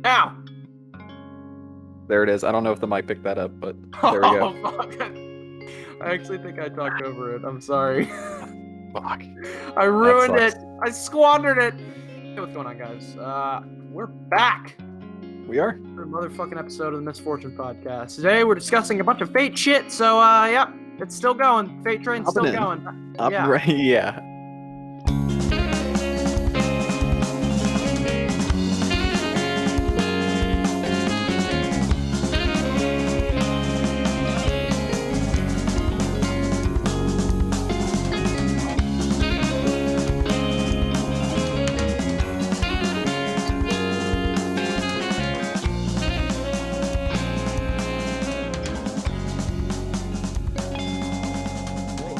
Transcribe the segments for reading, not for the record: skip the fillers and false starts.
Ow! There it is. I don't know if the mic picked that up, but there we Oh, go. fuck. I actually think I talked over it. I'm sorry. Fuck. I That ruined sucks. it. I squandered it. Hey, what's going on, guys? We're back We are. for a motherfucking episode of the Misfortune Podcast. Today we're discussing a bunch of Fate shit, so, yep, it's still going. Fate train's Hopping still in. going. Up Yeah. right. Yeah.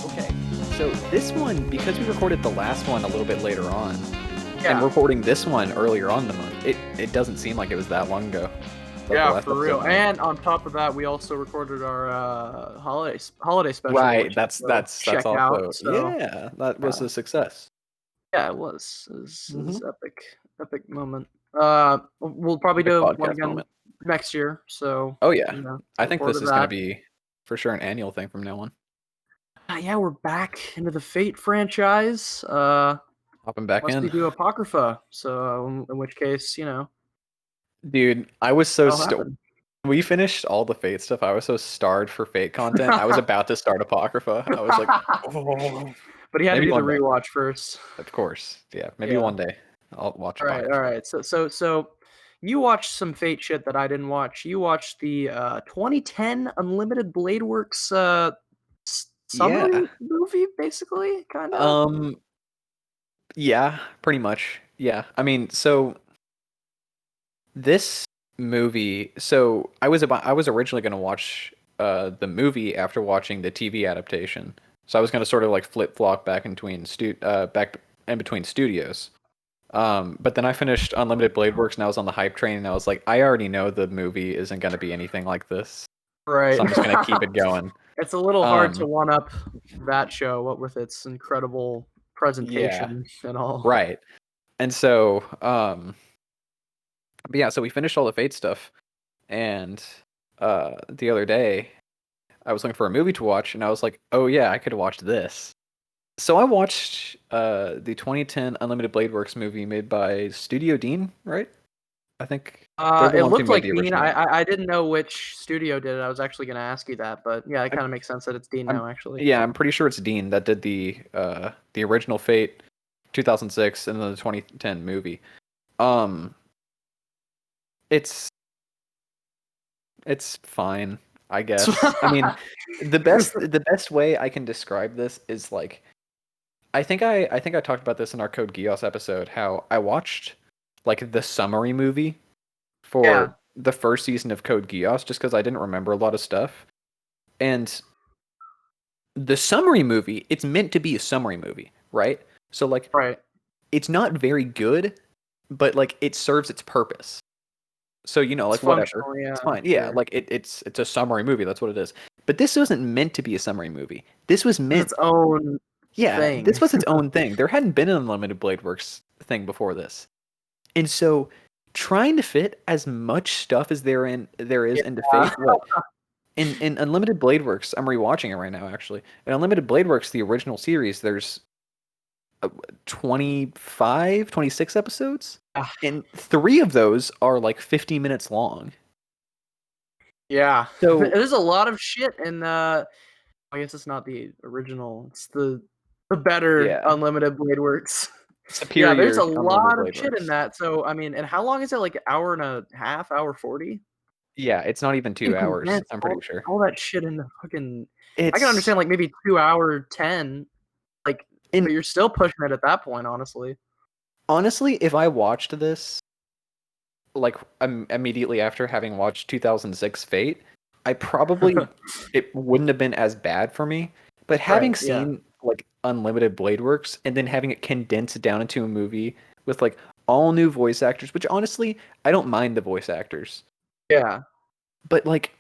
Okay. So this one, because we recorded the last one a little bit later on, and Yeah. recording this one earlier on in the month, it doesn't seem like it was that long ago. Like the Yeah, last for real. episode. And on top of that, we also recorded our holiday special. Right. Which That's check also out. So yeah. That was yeah. a success. Yeah, it was. It was Mhm. epic moment. We'll probably Epic do one podcast again moment. next year. So Oh yeah. I look think forward this to is going to that. be for sure an annual thing from now on. Yeah, we're back into the Fate franchise. Hopping back Unless we in. do Apocrypha. So in which case, Dude, I was so that'll happen. we finished all the Fate stuff. I was so starved for Fate content. I was about to start Apocrypha. I was like, oh, But he had to maybe do the one day. rewatch first. Of course. Yeah, maybe Yeah. one day I'll watch All right, all Apocrypha. right. So you watched some Fate shit that I didn't watch. You watched the 2010 Unlimited Blade Works Yeah. summary movie, basically, kind of. Um, yeah, pretty much. Yeah. I mean, so this movie, so I was originally going to watch the movie after watching the TV adaptation. So I was going to sort of like flip-flop back in between studios. But then I finished Unlimited Blade Works and I was on the hype train and I was like, I already know the movie isn't going to be anything like this. Right. So I'm just going to keep it going. It's a little hard to Um, one up that show, what with its incredible yeah, presentation and all. right. And so, but yeah, so we finished all the Fate stuff and the other day I was looking for a movie to watch and I was like, oh yeah, I could watch this. So I watched the 2010 Unlimited Blade Works movie made by Studio Dean, right? I think they're the It ones who looked made like the Dean. original one. I didn't know which studio did it. I was actually going to ask you that, but yeah, it I, kind of makes sense that it's Dean I'm now, actually. yeah, I'm pretty sure it's Dean that did the original Fate 2006 and then the 2010 movie. Um it's it's fine, I guess. I mean, the best way I can describe this is like I think I talked about this in our Code Geass episode how I watched like the summary movie Yeah, for the first season of Code Geass just because I didn't remember a lot of stuff. And the summary movie, it's meant to be a summary movie, right? So like right. it's not very good, but like it serves its purpose. So It's like whatever. functional, yeah, It's fine. Yeah, sure. like it's a summary movie, that's what it is. But this wasn't meant to be a summary movie. This was It's meant its own yeah, thing. this was its own thing. There hadn't been an Unlimited Blade Works thing before this. And so trying to fit as much stuff as there is into Yeah. Fate, what in Unlimited Blade Works, I'm rewatching it right now actually. In Unlimited Blade Works, the original series, there's 25, 26 episodes, and 3 of those are like 50 minutes long. Yeah. So, There's a lot of shit in I guess it's not the original. It's the better yeah, Unlimited Blade Works. Yeah, there's superior a Unlimited lot of Blade shit in Works. that. So I mean, and how long is it? Like hour and a half, hour 40? Yeah, it's not even You 2 can hours, condense I'm pretty all sure. all that shit into fucking. I can It's understand like maybe 2 hour 10, like, in but you're still pushing it at that point, honestly. honestly, if I watched this like immediately after having watched 2006 Fate, I probably it wouldn't have been as bad for me. But having Right. Yeah. seen like Unlimited Blade Works and then having it condensed down into a movie with like all new voice actors, which honestly, I don't mind the voice actors. Yeah. But like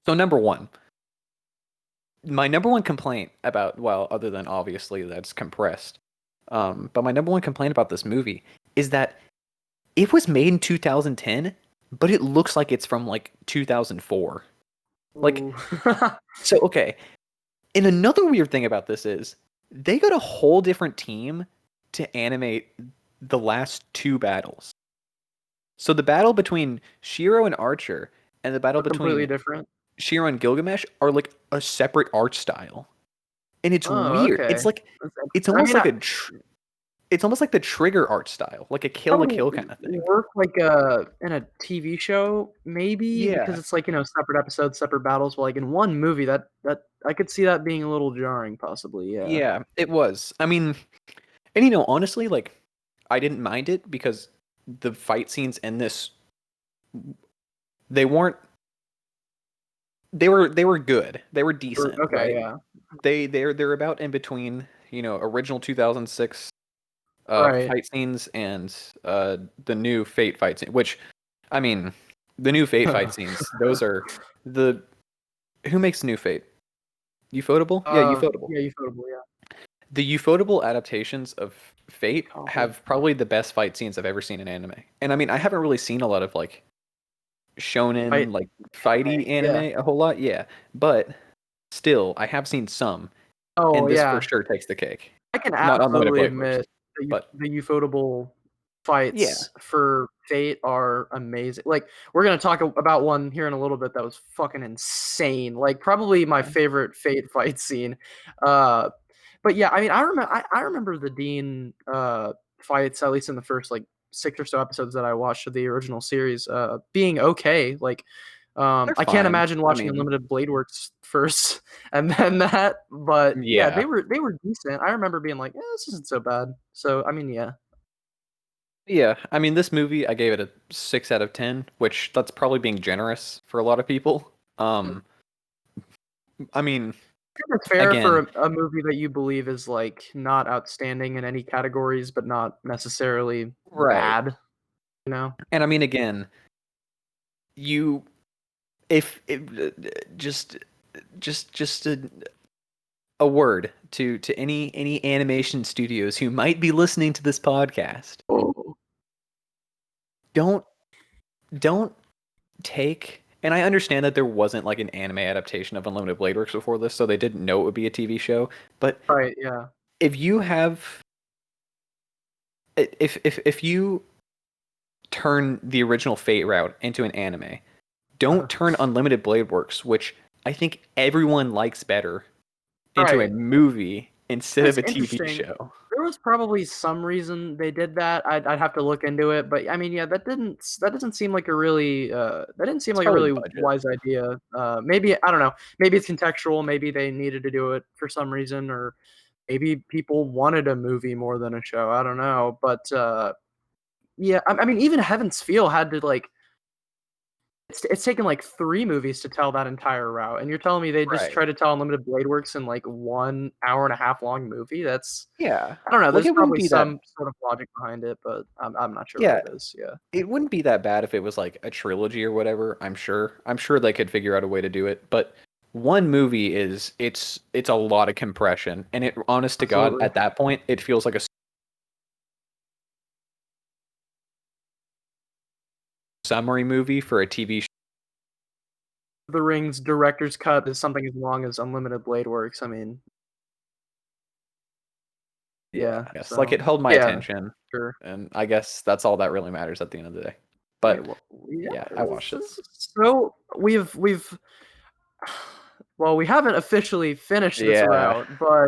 so my number one complaint about well, other than obviously that's compressed. But my number one complaint about this movie is that It was made in 2010, but it looks like it's from like 2004. Like, Ooh. so okay. And another weird thing about this is they got a whole different team to animate the last two battles. So the battle between Shiro and Archer and the battle Completely between different. Shiro and Gilgamesh are like a separate art style. And it's Oh, weird. okay. It's like That's it's I almost mean, like it's almost like the Trigger art style, like a that kill would a kill kind of thing. work like in a TV show, maybe because Yeah. it's like separate episodes, separate battles. But like in one movie, that I could see that being a little jarring, possibly. Yeah. Yeah, it was. I mean, and honestly, like I didn't mind it because the fight scenes in this they weren't they were good. They were decent, Okay. right? Yeah. They're about in between, original 2006 Right. fight scenes and the new Fate fight scene, which I mean, the new Fate fight scenes, those are the who makes new Fate? Ufotable? Yeah, Ufotable. Yeah, Ufotable. Yeah. The Ufotable adaptations of Fate Golly. have probably the best fight scenes I've ever seen in anime. And I mean, I haven't really seen a lot of like shonen, Fight like anime. fighty anime Yeah. a whole lot, yeah. But still, I have seen some, Oh and this for yeah. sure takes the cake. I can Not Unlimited absolutely Blade Works, admit but the Ufotable yeah, fights for Fate are amazing. Like we're gonna talk about one here in a little bit that was fucking insane. Like probably my yeah, favorite Fate fight scene. Uh, but yeah, I mean, I remember the Dean fights at least in the first like 6 or so episodes that I watched of the original series being okay. Like they're I can't fine. imagine I watching mean, Unlimited Blade Works first and then that, but yeah, yeah, they were decent. I remember being like, this isn't so bad. So I mean, yeah. yeah. I mean, this movie I gave it a 6 out of 10, which that's probably being generous for a lot of people. I mean, I think that's fair for again, a movie that you believe is like not outstanding in any categories, but not necessarily right. bad. You know, And I mean, again, you if just just a word to any animation studios who might be listening to this podcast. oh, Don't don't take and I understand that there wasn't like an anime adaptation of Unlimited Blade Works before this, so they didn't know it would be a TV show. But right, yeah, if you have if you turn the original Fate route into an anime, don't turn Unlimited Blade Works, which I think everyone likes better, into a right. movie instead of That's a TV interesting. show. There was probably some reason they did that. I'd have to look into it, but I mean, yeah, that doesn't seem like a really that didn't seem It's like a probably really budget. wise idea. Maybe I don't know. Maybe it's contextual. Maybe they needed to do it for some reason, or maybe people wanted a movie more than a show. I don't know, but yeah, I mean, even Heaven's Feel had to like it's taken like 3 movies to tell that entire route, and you're telling me they just Right. try to tell Unlimited Blade Works in like 1 hour and a half long movie? That's Yeah. I don't know. Like There's it wouldn't probably be that some sort of logic behind it, but I'm not sure what yeah, it is. Yeah. it wouldn't be that bad if it was like a trilogy or whatever, I'm sure. I'm sure they could figure out a way to do it, but one movie is it's a lot of compression and it honest to God Absolutely. at that point it feels like a summary movie for a TV show. The Rings director's cut is something as long as Unlimited Blade Works. I mean, Yeah, yeah. I guess like So it held my yeah, attention sure. and I guess that's all that really matters at the end of the day. Okay. But Well, yeah. yeah, I watched it. So we've well, we haven't officially finished this Yeah. route, but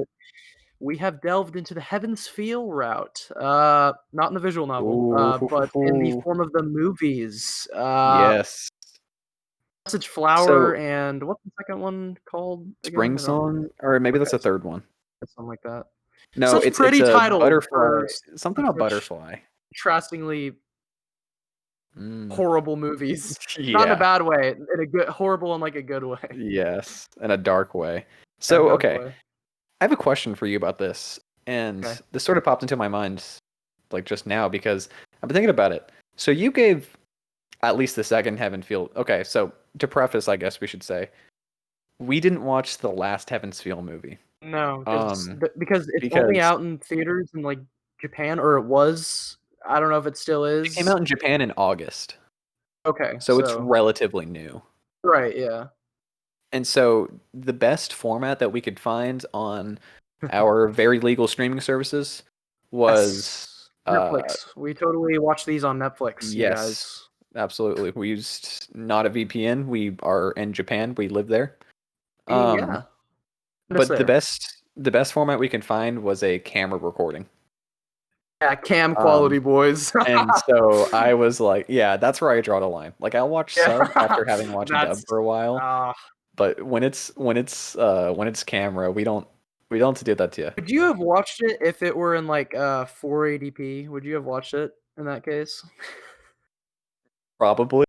we have delved into the Heaven's Feel route. Not in the visual novel, Ooh. but in the form of the movies. Yes. Message Flower So and what's the second one called again? Spring I don't Song, or maybe that's okay, the third one. something like that. No, Such it's pretty a titles butterfly, for something about such butterfly. contrastingly Mm, horrible movies. Not in a yeah. bad way, in a good horrible in like a good way. Yes, in a dark way. Yeah, So, dark okay, way. I have a question for you about this, and Okay. this sort of popped into my mind like just now because I've been thinking about it. So you gave at least the second Heaven Feel. Okay, so to preface, I guess we should say we didn't watch the last Heaven's Feel movie. No, Um, because it's only because out in theaters in like Japan, or it was I don't know if it still It came is. out in Japan in August, Okay, so it's so relatively new. right, yeah. And so the best format that we could find on our very legal streaming services was Yes. Netflix. We totally watch these on Netflix, you yes, guys. absolutely. We used not a VPN. We are in Japan. We live there. Um, Yeah. Just but the there. best format we can find was a camera recording. Yeah, cam Um, quality, boys. and so I was like, yeah, that's where I draw the line. Like I'll watch sub Yeah. after having watched dub That's for a while, uh but when it's camera, we don't do that to you. would you have watched it if it were in like 480p? Would you have watched it in that case? Probably.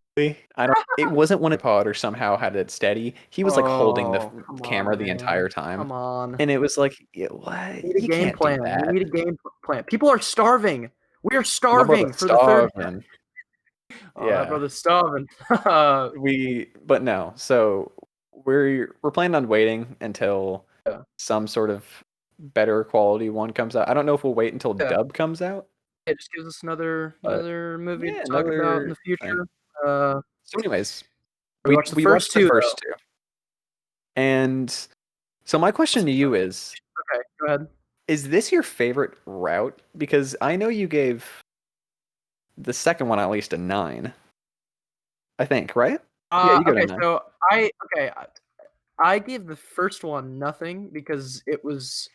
I don't. It wasn't when a pod or somehow had it steady. He was like holding the Oh, come camera on, the man. entire time, Come on. and it was like, yeah, what? We need a You game can't do plan. We that. need a game plan. People are starving. We are My brother's starving for the third. starving. Oh, that Yeah. brother's starving. But no. So we're planning on waiting until Yeah. some sort of better quality one comes out. I don't know if we'll wait until Yeah. dub comes out, It just gives us another but movie to yeah, talk about in another the thing. future. Uh, So, anyways, we we watched the we first watched the two first though. two, and so my question to you Okay, go ahead. is this your favorite route? Because I know you gave the second one at least a 9, I think, right? Yeah, you got a Okay, 9. so I gave the first one nothing because it was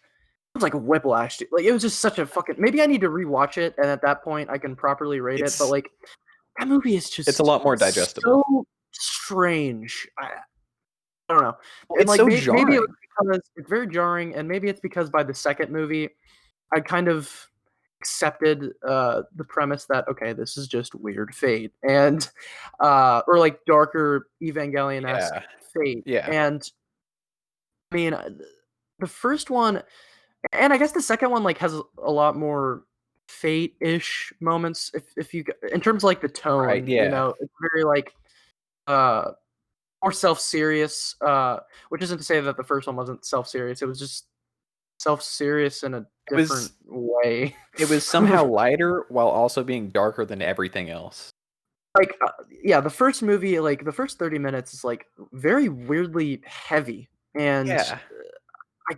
like a whiplash. Like it was just such a fucking. Maybe I need to rewatch it, and at that point I can properly rate it. But It's like that movie is it's a just lot more digestible. so strange. I don't know, Well, and it's like so maybe it was jarring. because it's very jarring, and maybe it's because by the second movie I kind of accepted the premise that okay, this is just weird fate, and or like darker Evangelion esque Yeah. fate, Yeah. and I mean the first one and I guess the second one, like, has a lot more fate-ish moments if you in terms of, like, the Right. tone, Yeah. it's very, like, uh, more self-serious, which isn't to say that the first one wasn't self-serious, it was just self-serious in a It different was way. it was somehow lighter while also being darker than everything else. Like, yeah, the first movie, like, the first 30 minutes is, like, very weirdly heavy, and Yeah.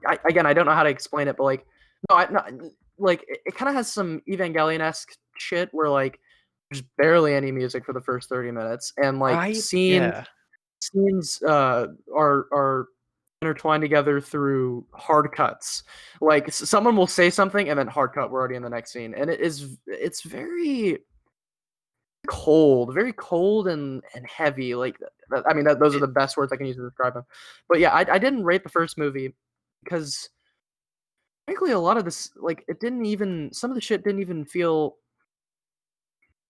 I again, I don't know how to explain it, but like, no, like it kind of has some Evangelion esque shit where like there's barely any music for the first 30 minutes, and like Right? Yeah. scenes are intertwined together through hard cuts. Like someone will say something, and then hard cut, we're already in the next scene, and it's very cold and heavy. Like I mean, those are It the best words I can use to describe them. But yeah, I didn't rate the first movie because frankly, a lot of this, like, it didn't even some of the shit didn't even feel.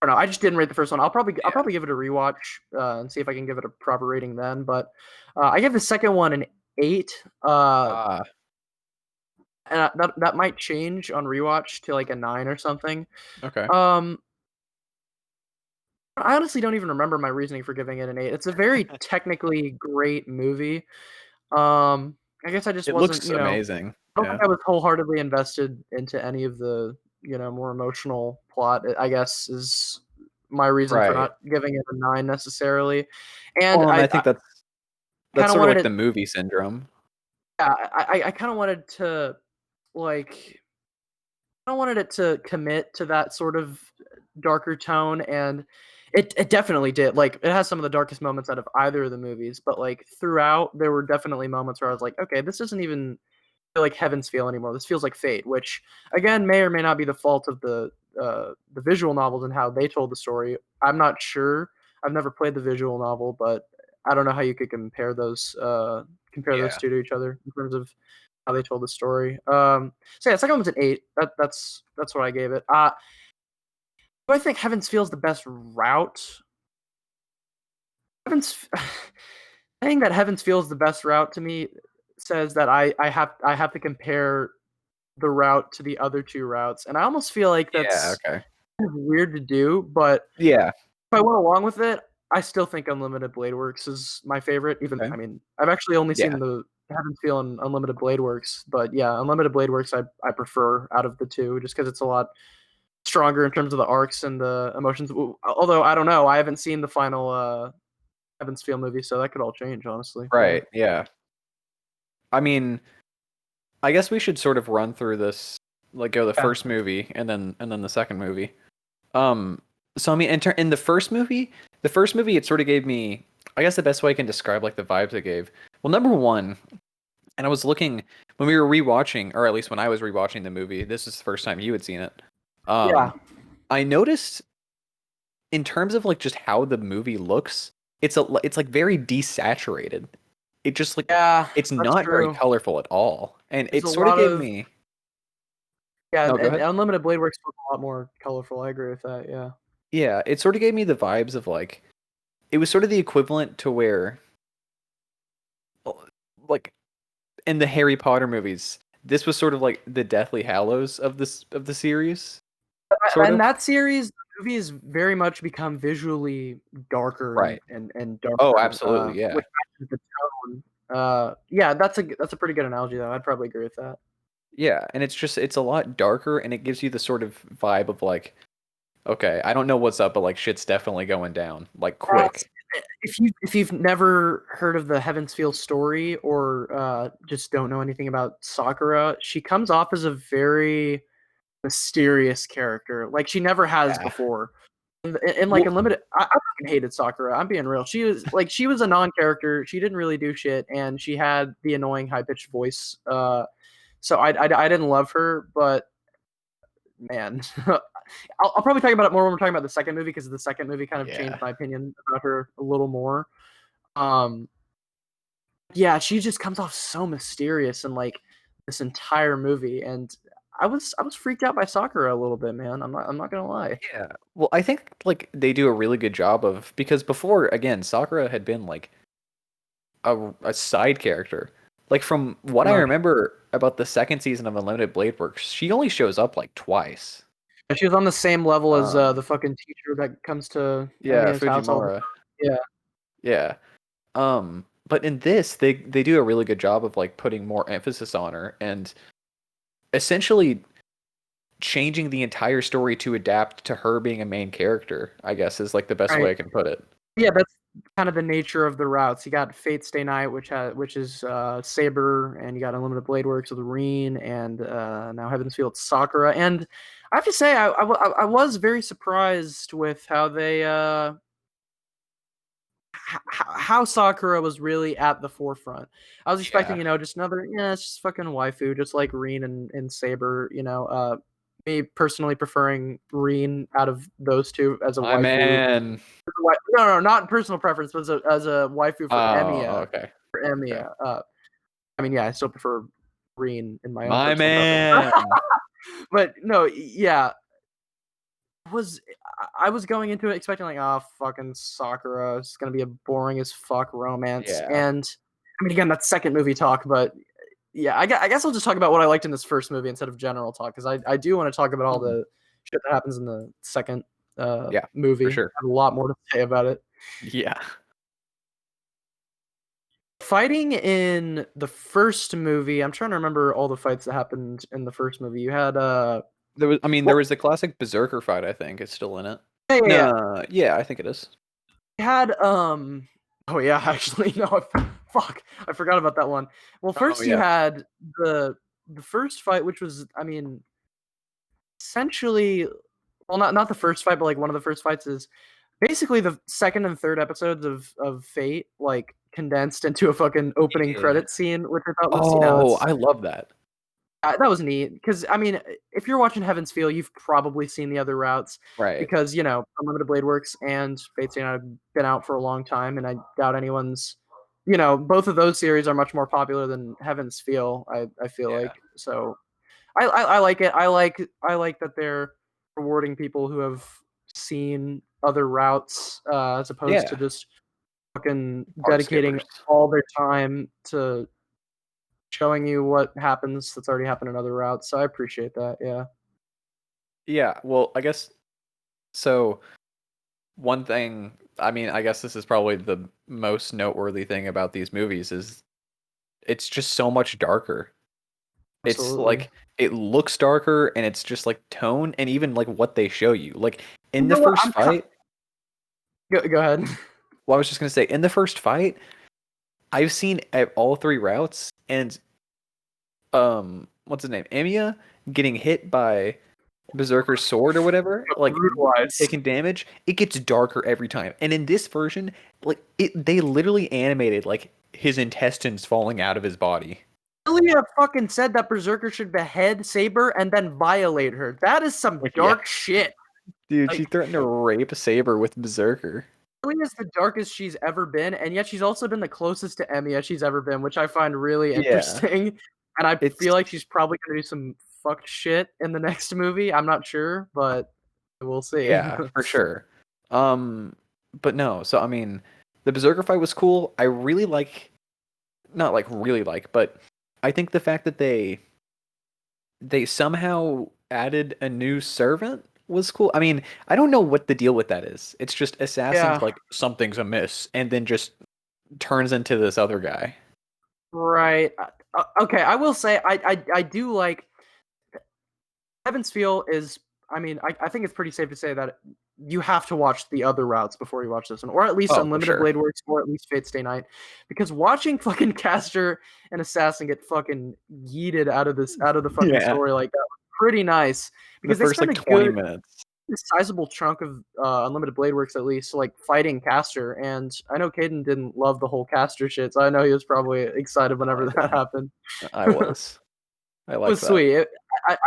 I don't know. I just didn't rate the first one. I'll yeah. probably give it a rewatch and see if I can give it a proper rating then. But I gave the second one an 8, Ah, and that might change on rewatch to like a 9 or something. okay. Um, I honestly don't even remember my reasoning for giving it an 8. It's a very technically great movie. I guess I just It wasn't, looks amazing. I don't think Yeah. I was wholeheartedly invested into any of the, more emotional plot, I guess, is my reason for Right. not giving it a 9 necessarily. And Well, and I I think that's kinda sort of wanted like it the movie syndrome. yeah, I kinda wanted to, like I wanted it to commit to that sort of darker tone, and it definitely did. Like, it has some of the darkest moments out of either of the movies, but, like, throughout, there were definitely moments where I was like, "Okay, this doesn't even feel like Heaven's Feel anymore. This feels like Fate," which again may or may not be the fault of the visual novels and how they told the story. I'm not sure. I've never played the visual novel, but I don't know how you could compare those Yeah. two to each other in terms of how they told the story. So yeah, second one was an 8. That's what I gave it. Do I think Heaven's Feel is the best route? Heaven's saying that Heaven's Feel is the best route to me says that I have to compare the route to the other 2 routes, and I almost feel like Yeah, that's okay. kind of weird to do, but Yeah. if I went along with it, I still think Unlimited Blade Works is my favorite, even Okay. I mean, I've actually only Yeah. seen the Heaven's Feel and Unlimited Blade Works, but yeah, Unlimited Blade Works I prefer out of the 2 just because it's a lot stronger in terms of the arcs and the emotions. Although I don't know, I haven't seen the final Heaven's Feel movie, so that could all change, honestly. Yeah. Right. Yeah. I mean, I guess we should sort of run through this, like go the Yeah. first movie and then the second movie. Um, so I mean, in the first movie, it sort of gave me, I guess the best way I can describe like the vibes it gave. Well, number one, and I was looking when we were rewatching, or at least when I was rewatching the movie. This is the first time you had seen it. Yeah. I noticed in terms of like just how the movie looks, it's like very desaturated. It just like Yeah, it's that's not very true. colorful at all, and There's it a sort of lot gave of me. yeah, No, go and ahead. Unlimited Blade Works was a lot more colorful. I agree with that. Yeah. Yeah, it sort of gave me the vibes of like it was sort of the equivalent to where like in the Harry Potter movies, this was sort of like the Deathly Hallows of the series, sort And of. that series, the movie has very much become visually darker Right. and Oh, darker, absolutely, yeah. which matches the tone. Yeah, that's a pretty good analogy though. I'd probably agree with that. Yeah, and it's a lot darker and it gives you the sort of vibe of like, okay, I don't know what's up, but like shit's definitely going down, like That's quick. if you've never heard of the Heaven's Feel story or just don't know anything about Sakura, she comes off as a very mysterious character. Like she never has Yeah. before. In like Well, Unlimited, I fucking hated Sakura. I'm being real. She was a non-character. She didn't really do shit, and she had the annoying high-pitched voice. So I didn't love her, but man, I'll probably talk about it more when we're talking about the second movie because the second movie kind of changed yeah. my opinion about her a little more. Um, yeah, she just comes off so mysterious in like this entire movie, and I was freaked out by Sakura a little bit, man. I'm not gonna lie. Yeah. Well, I think like they do a really good job of because before again, Sakura had been like a side character. Like from what Pretty I much. remember about the second season of Unlimited Blade Works, she only shows up like twice. Yeah, she was on the same level as Um, the fucking teacher that comes to yeah, Emiya's house all the Fujimura. time. Yeah, Yeah. But in this, they do a really good job of like putting more emphasis on her and essentially changing the entire story to adapt to her being a main character, I guess is like the best way right. I can put it. Yeah, that's kind of the nature of the routes. You got Fate Stay Night, which is Saber, and you got Unlimited Blade Works with Reen, and now Heaven's Feel Sakura. And I have to say, I was very surprised with how they how Sakura was really at the forefront. I was expecting, Yeah. just another, yeah, it's just fucking waifu, just like Reen and Saber. Me personally preferring Reen out of those two as a My waifu. man. No, no, not personal preference, but as a waifu for Oh, Emiya. okay. For Okay. Emiya. I mean, yeah, I still prefer Reen in my own My personal preference. man. But no, yeah, was I was going into it expecting like, oh fucking Sakura, it's gonna be a boring as fuck romance. Yeah. And I mean, again, that's second movie talk, but yeah, I guess I'll just talk about what I liked in this first movie instead of general talk because I do want to talk about all Mhm. the shit that happens in the second Yeah, for movie. I sure. have a lot more to say about it. Yeah. Fighting in the first movie, I'm trying to remember all the fights that happened in the first movie. You had There well, was the classic Berserker fight, I think. It's still in it. yeah, yeah, yeah. No, yeah, I think it is. You had oh yeah, actually no, fuck, I forgot about that one. Well, Oh first you yeah. had the first fight, which was, I mean, essentially, well, not the first fight, but like one of the first fights is basically the second and third episodes of Fate, like condensed into a fucking opening Yeah. credit scene, which I thought was, Oh, it's I love that. that was neat because I mean, if you're watching Heaven's Feel, you've probably seen the other routes Right. because Unlimited Blade Works and Fate Stay Night have been out for a long time, and I doubt anyone's, both of those series are much more popular than Heaven's Feel. I feel Yeah. like so. I like it. I like that they're rewarding people who have seen other routes as opposed to Yeah. just fucking Hard dedicating skippers. all their time to showing you what happens that's already happened in other routes. So I appreciate that. Yeah. Yeah, well, I guess so. One thing, I mean, I guess this is probably the most noteworthy thing about these movies is it's just so much darker. It's Absolutely. like it looks darker, and it's just like tone, and even like what they show you. Like You in the know what? first fight, Go ahead. well, I was just gonna say in the first fight, I've seen all three routes, and what's his name, Emiya, getting hit by Berserker's sword or whatever, like Brutalized. taking damage, it gets darker every time. And in this version, like they literally animated like his intestines falling out of his body. Ilya fucking said that Berserker should behead Saber and then violate her. That is some Yeah. dark shit. Dude, she Like, threatened to rape Saber with Berserker. Ilya's the darkest she's ever been, and yet she's also been the closest to Emiya she's ever been, which I find really Yeah. interesting. And I It's feel like she's probably gonna do some fucked shit in the next movie. I'm not sure, but we'll see. yeah, for sure. Um but no, so I mean, the Berserker fight was cool. I really like, not like really like, but I think the fact that they somehow added a new servant was cool. I mean, I don't know what the deal with that is. It's just assassins Yeah, like something's amiss, and then just turns into this other guy. right. Okay, I will say I do like Heaven's Feel is. I mean, I think it's pretty safe to say that you have to watch the other routes before you watch this one, or at least Oh, for Unlimited sure. Blade Works, or at least Fate Stay Night, because watching fucking Caster and Assassin get fucking yeeted out of the fucking Yeah. story like that was pretty nice The because they first spend like a 20 good minutes. sizable chunk of Unlimited Blade Works at least like fighting Caster, and I know Caden didn't love the whole Caster shit, so I know he was probably excited No, I whenever that didn't. happened. I was. I like Was that. sweet.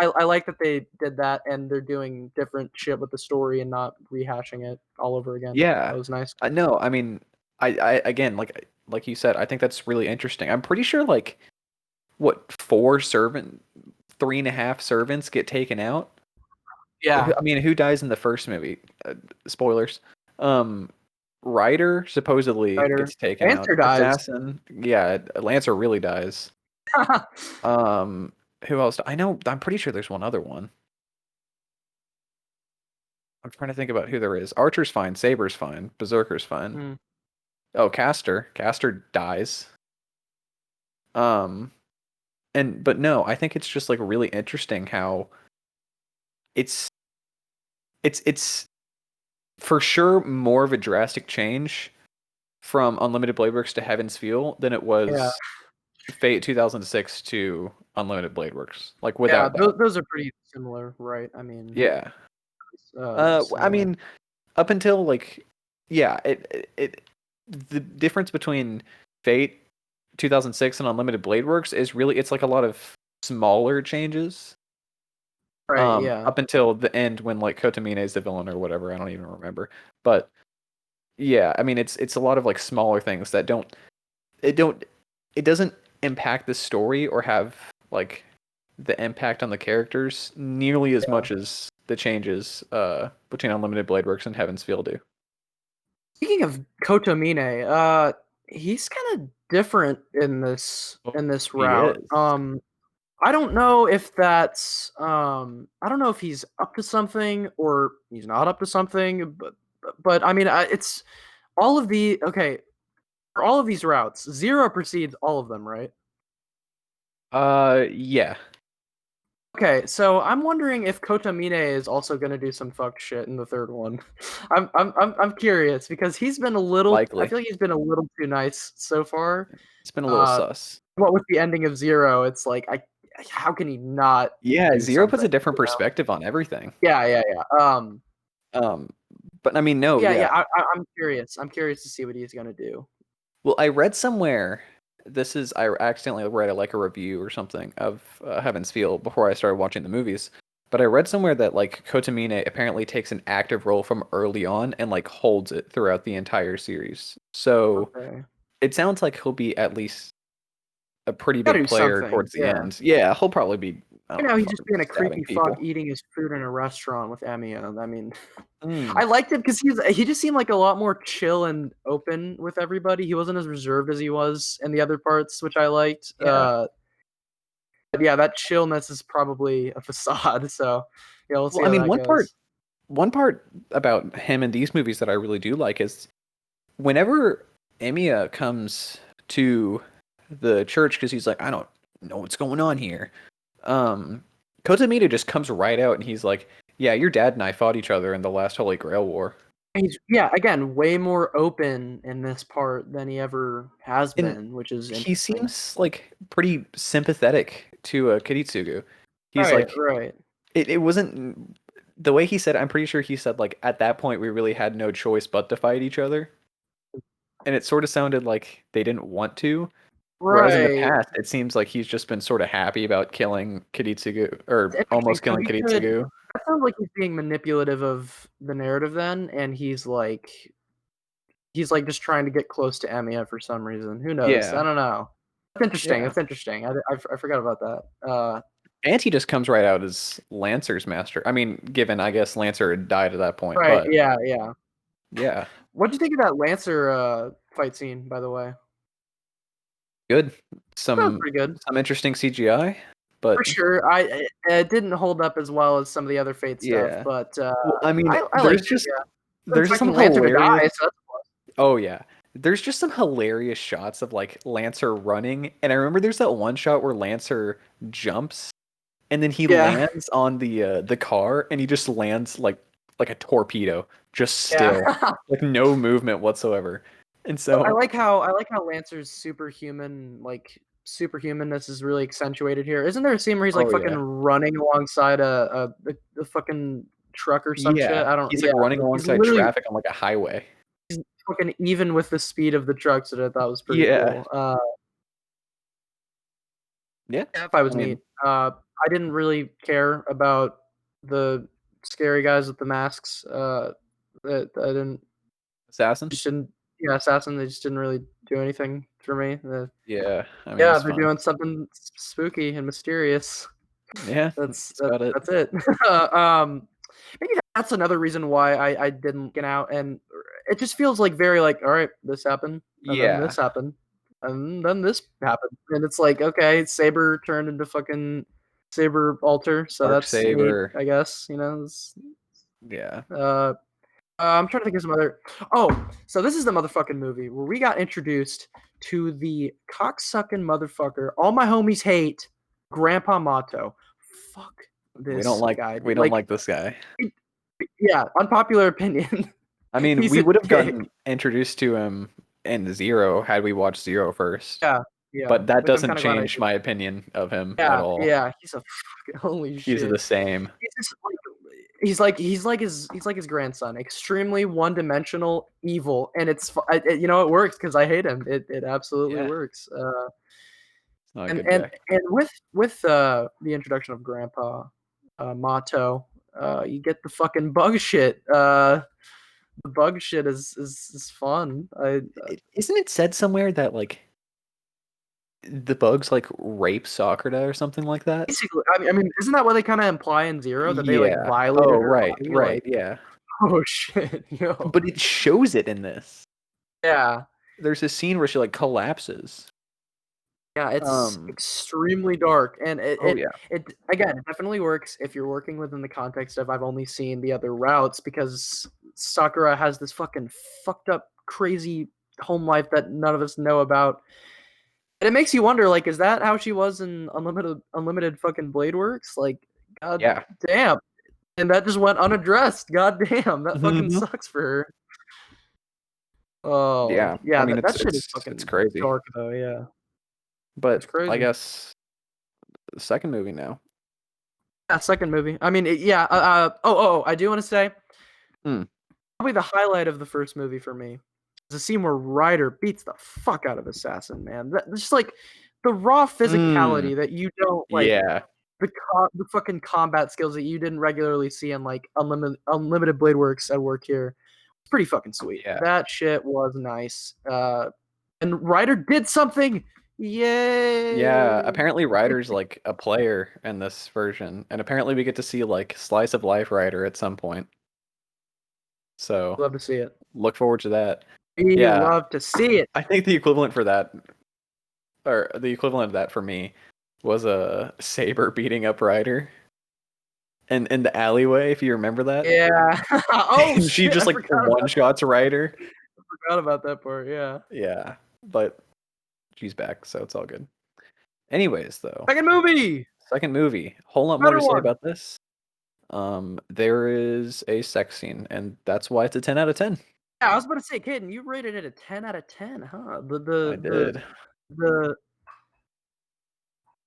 I like that they did that and they're doing different shit with the story and not rehashing it all over again. That Yeah. was nice. No, I mean, I again, like you said, I think that's really interesting. I'm pretty sure like what, three and a half servants get taken out. Yeah. I mean, who dies in the first movie? Spoilers. Um, Ryder supposedly Writer. gets taken out. Lancer dies. Assassin, yeah, Lancer really dies. Um, who else? I know. I'm pretty sure there's one other one. I'm trying to think about who there is. Archer's fine. Saber's fine. Berserker's fine. Hmm. Oh, Caster. Caster dies. Um, but no, I think it's just like really interesting how it's it's for sure more of a drastic change from Unlimited Blade Works to Heaven's Feel than it Yeah. was Fate 2006 to Unlimited Blade Works. Like Yeah. without Those, doubt. those are pretty similar, right? I mean, Yeah. I similar. mean, up until like, yeah, the difference between Fate 2006 and Unlimited Blade Works is really, it's like a lot of smaller changes. Right. Yeah. Up until the end when like Kotomine is the villain or whatever, I don't even remember. But yeah, I mean, it's a lot of like smaller things that it don't it doesn't impact the story or have like the impact on the characters nearly as Yeah. much as the changes between Unlimited Blade Works and Heaven's Feel do. Speaking of Kotomine, he's kind of different in Oh, this he route. is. I don't know if that's I don't know if he's up to something or he's not up to something, but I mean, it's all of the okay, for all of these routes, Zero precedes all of them, right? Yeah. Okay, so I'm wondering if Kotomine is also gonna do some fucked shit in the third one. I'm curious because he's been a little. I Likely. feel like he's been a little too nice so far. It's been a little Uh, sus. what with the ending of Zero, it's like how can he not Yeah, do Zero puts something? a different You know? perspective on everything. Yeah, yeah, yeah. Um, but I mean, no, Yeah, yeah. yeah. I'm curious. I'm curious to see what he's gonna do. Well, I read somewhere. I accidentally read like a review or something of Heaven's Feel before I started watching the movies. But I read somewhere that like Kotomine apparently takes an active role from early on and like holds it throughout the entire series. So Okay, it sounds like he'll be at least a pretty gotta big do player something. towards the Yeah. end. Yeah, he'll probably be, I You don't know, know, he's just fucking being a stabbing creepy fuck people. eating his food in a restaurant with Amiya. I mean, Mm, I liked it because he just seemed like a lot more chill and open with everybody. He wasn't as reserved as he was in the other parts, which I liked. yeah. But yeah, that chillness is probably a facade. So yeah, we'll see Well, I how mean, that goes. one part about him in these movies that I really do like is whenever Emiya comes to the church because he's like, I don't know what's going on here. um, Kotamita just comes right out and he's like, "Yeah, your dad and I fought each other in the last Holy Grail War." He's yeah, again, way more open in this part than he ever has And been, which is he interesting. seems like pretty sympathetic to Kiritsugu. He's Right, like, right. it wasn't the way he said. I'm pretty sure he said like at that point we really had no choice but to fight each other, and it sort of sounded like they didn't want to. Whereas in the Right. past, it seems like he's just been sort of happy about killing Kiritsugu or It's interesting. almost So killing he could Kiritsugu. that sounds like he's being manipulative of the narrative then, and he's like just trying to get close to Emiya for some reason. Who knows? I Yeah, don't know. That's interesting. yeah. That's interesting. I forgot about that. And he just comes right out as Lancer's master. I mean, given I guess Lancer had died at that point, Right. but Yeah. Yeah. yeah, What'd you think of that Lancer fight scene? By the way, good. that was Some pretty good. some interesting CGI, For but sure. It didn't hold up as well as some of the other Fate stuff, yeah. but Well, I mean, I liked it. Yeah, I'm there's just some expecting Lancer to hilarious. die, so that's a plus. Oh yeah. There's just some hilarious shots of like Lancer running, and I remember there's that one shot where Lancer jumps and then he Yeah. lands on the car and he just lands like a torpedo, just Yeah. still, like no movement whatsoever. And so, I like how Lancer's superhumanness is really accentuated here. Isn't there a scene where he's like oh fucking yeah. running alongside a fucking truck or some shit? Yeah, I don't. he's Yeah, like running he's alongside literally traffic on like a highway. fucking even with the speed of the trucks that I thought was pretty Yeah. cool. Yeah. That fight I was neat. mean, I didn't really care about the scary guys with the masks. That I didn't Assassin? just didn't. Yeah, assassin. They just didn't really do anything for me. Yeah. I mean, Yeah, it's they're fun. doing something spooky and mysterious. Yeah, That's that's about it. that's it. um, Maybe that's another reason why I didn't get out, and it just feels like very like, all right, this happened, and then Yeah. this happened, and then this happened, and it's like, okay, Saber turned into fucking Saber Alter, so Dark that's neat, Saber. I guess. You know, Yeah. uh, I'm trying to think of some other. Oh, so this is the motherfucking movie where we got introduced to the cocksucking motherfucker. All my homies hate Grandpa Mato. Fuck this guy. We don't Like, like this guy. yeah, unpopular opinion. I mean, He's we a would have dick. gotten introduced to him in Zero had we watched Zero first. Yeah, yeah. But that Which I'm doesn't kind of glad I change did. my opinion of him at Yeah, all. yeah. He's a holy He's the shit. same. He's just like he's like his grandson, extremely one-dimensional, evil, and it works because I hate him. It absolutely Yeah. works. He's not a And good and guy. and with the introduction of Grandpa Mato, you get the fucking bug shit. The bug shit is fun. Isn't it said somewhere that like the bugs like rape Sakura or something like that? Basically, I mean, isn't that what they kind of imply in Zero that they like Yeah. violated Oh, her right, body? right, Like, yeah. oh shit, yo, But it shows it in this. yeah. There's a scene where she like collapses. Yeah, it's Um, extremely dark, and it oh it yeah. it again, it definitely works if you're working within the context of I've only seen the other routes because Sakura has this fucking fucked up, crazy home life that none of us know about, and it makes you wonder, like, is that how she was in Unlimited fucking Blade Works? Like, god Yeah. damn, and that just went unaddressed. God damn, that fucking Mhm. sucks for her. Oh Yeah. I yeah, mean, that shit is it's fucking crazy. dark though. Yeah, it's But I crazy. guess the second movie now. Yeah, second movie. I mean, yeah. I do want to say Hmm. probably the highlight of the first movie for me is the scene where Ryder beats the fuck out of Assassin. Man, just like the raw Mm. physicality that you don't like, Yeah. the fucking combat skills that you didn't regularly see in like Unlimited Blade Works at work here. It's pretty fucking sweet. Yeah. That shit was nice. And Ryder did something. Yeah. Yay! Apparently Ryder's like a player in this version, and apparently we get to see like slice of life Ryder at some point. So Love to see it. look forward to that. We Yeah. love to see it. I think the equivalent for that, or the equivalent of that for me, was a Saber beating up Ryder and in the alleyway, if you remember that. Yeah. Oh And she shit! just like one shots Ryder. I forgot about that part. Yeah. Yeah, but she's back, so it's all good. Anyways, though, Second movie. second movie. Whole lot more Better to say one. about this. There is a sex scene, and that's why it's a 10 out of 10. Yeah, I was about to say, Caden, you rated it a 10 out of 10, huh? I did. The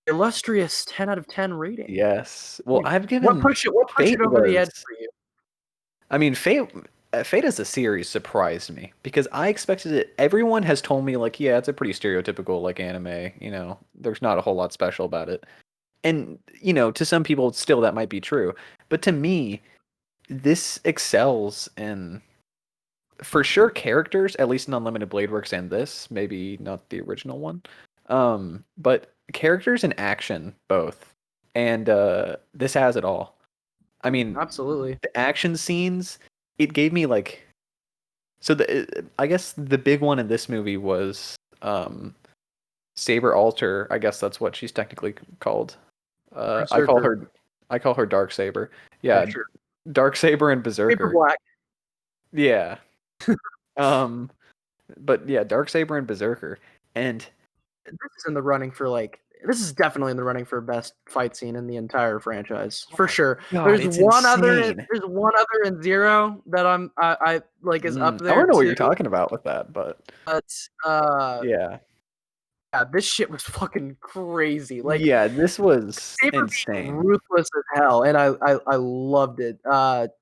illustrious 10 out of 10 rating. Yes. Well, Like, I've given what pushed it Fate over the was. edge for you? I mean, Fate as a series surprised me because I expected it. Everyone has told me like, yeah, it's a pretty stereotypical like anime. There's not a whole lot special about it. And to some people, still that might be true. But to me, this excels in for sure characters, at least in Unlimited Blade Works and this, maybe not the original one. But characters and action both. And this has it all. I mean, Absolutely. the action scenes, it gave me like I guess the big one in this movie was Saber Alter. I guess that's what she's technically called. I call Berserker. her Dark Saber. Yeah, Yeah, sure. Dark Saber and Paper Berserker. Black. Yeah. Um, but yeah, Dark Saber and Berserker. And This is in the running for this is definitely in the running for best fight scene in the entire franchise oh for my sure. god, it's insane. There's one other in Zero that I like is up I there don't know what too. you're talking about with that, but But yeah. yeah, this shit was fucking crazy. Like Yeah, this was Saber being insane. ruthless as hell, and I loved it.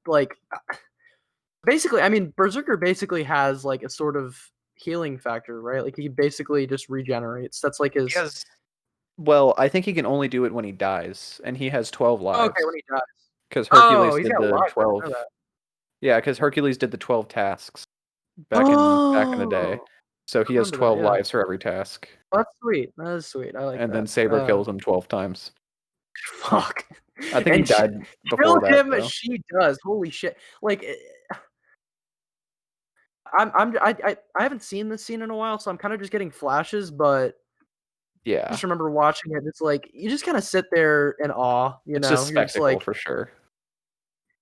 Like basically, I mean, Berserker basically has like a sort of healing factor, right? Like he basically just regenerates. That's like He his. has Well, I think he can only do it when he dies, and he has 12 Oh, okay, when lives he dies. because Oh, Hercules he's did got a the lot. I didn't 12. know that. Yeah, because Hercules did the 12 tasks back in the day. Oh, So I he has remember that. 12 Yeah, lives for every task, that's sweet. That is sweet. I like and then that. Saber kills him 12 times. Fuck. I think he And died kill before that him. though. She does. Holy shit. Like I haven't seen this scene in a while, so I'm kind of just getting flashes, but I Yeah, just remember watching it. It's like you just kind of sit there in awe, you it's know. just You're just spectacle like, for sure.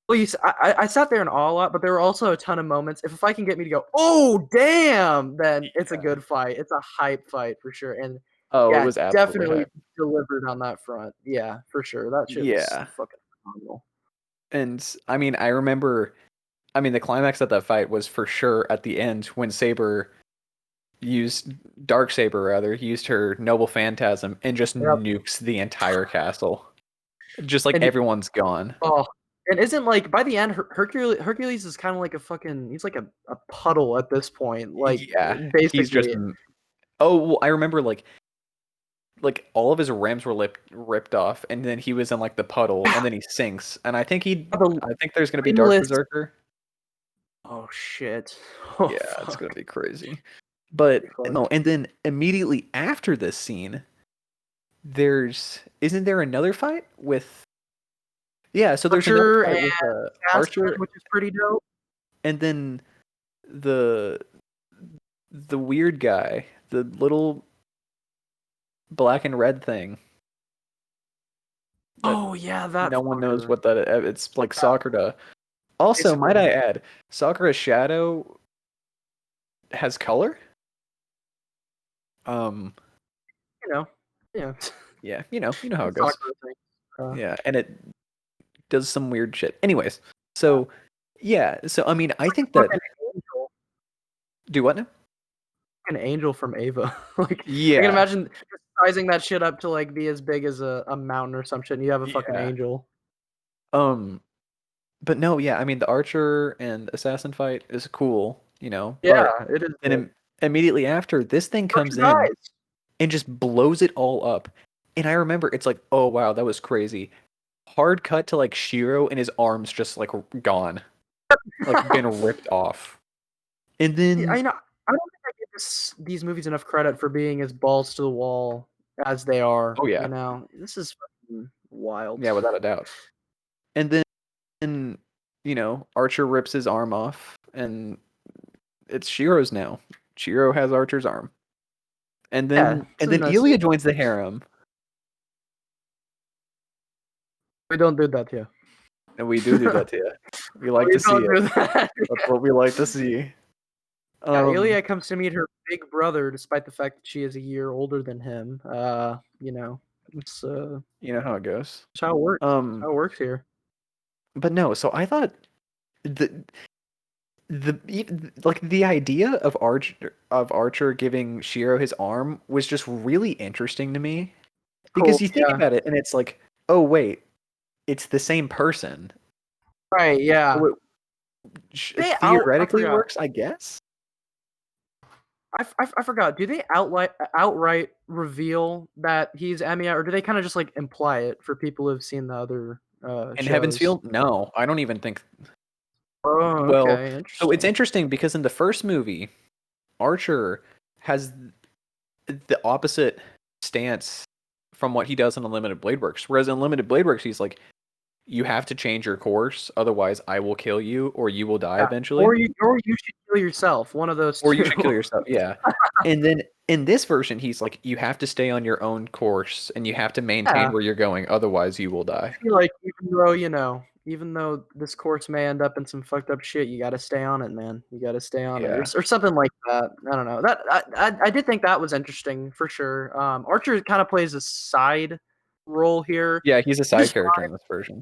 well, I sat there in awe a lot, but there were also a ton of moments. If I can get me to go, oh damn, then it's a Yeah. good fight. It's a hype fight for sure, and Oh, it yeah, was absolutely definitely hype. delivered on that front. Yeah, for sure. That shit was Yeah, fucking phenomenal. and I mean, I remember. I mean, the climax of that fight was for sure at the end when Saber used Dark Saber rather used her Noble Phantasm and just Yep. nukes the entire castle. Just like And everyone's gone. oh, and isn't like by the end, Hercules is kind of like a fucking. He's like a puddle at this point. Like Yeah, he's just. basically. Oh, well, I remember like all of his rams were ripped off, and then he was in like the puddle, and then he sinks. And The I think there's gonna be Dark endless. Berserker. Oh shit. Oh Yeah, it's gonna fuck. be crazy. But Pretty no, fucked. and then immediately after this scene, isn't there another fight with yeah, so there's another Archer fight and with Assassin, Archer which is pretty dope. and then the the weird guy, the little black and red thing that Oh yeah, that no one knows fucker. what that it's like Yeah, Sakura. Also, might basically. I add, Sakura's shadow has color? Um, You know. Yeah. yeah, you know how it goes. Sakura thing. Yeah, and it does some weird shit. Anyways, so yeah, so I mean, I think that Fucking angel. do what now? An angel from Ava. Like I can Yeah, imagine just sizing that shit up to like be as big as a mountain or some shit and you have a fucking yeah. angel. Um, but no, yeah, I mean, the Archer and Assassin fight is cool, Yeah, but it is then good. immediately after, this thing Archer comes in dies. and just blows it all up. And I remember it's like, oh wow, that was crazy. Hard cut to like Shiro and his arms just like gone, like been ripped off. And Yeah, then, I don't think I give these movies enough credit for being as balls to the wall as they are. oh You yeah, know, this is fucking wild. yeah, without a doubt. And then, Archer rips his arm off, and it's Shiro's now. Shiro has Archer's arm. And Yeah, then it's and a then nice. Ilya joins the harem, We don't do that here. and we do that to you. We like We to see don't it. do that. That's what we like to see. Yeah, Um, Ilya comes to meet her big brother, despite the fact that she is a year older than him. You know. It's You know how it goes. it's how it works. It's Um, how it works here. but no, so I thought the like the idea of Archer giving Shiro his arm was just really interesting to me Cool. because you think Yeah. about it and it's like, oh wait, it's the same person. Right. Yeah. So it They out. I theoretically forgot. works, I guess. I forgot. Do they outright reveal that he's Emiya, or do they kind of just like imply it for people who've seen the other In Heaven's shows? Feel, no, I don't even think. Oh, Well, okay, so it's interesting. interesting because in the first movie, Archer has the opposite stance from what he does in Unlimited Blade Works. Whereas in Unlimited Blade Works, he's like, you have to change your course, otherwise I will kill you or you will die Yeah, eventually. or you should kill yourself. One of those Or you two. should kill yourself. Yeah. And then in this version, he's like, you have to stay on your own course and you have to maintain Yeah, where you're going, otherwise you will I die. feel like even though this course may end up in some fucked up shit, you got to stay on it, man. You got to stay on it, Yeah. or something like that. I don't know. That I did think that was interesting for sure. Archer kind of plays a side role here, Yeah, he's a which side is character in this version.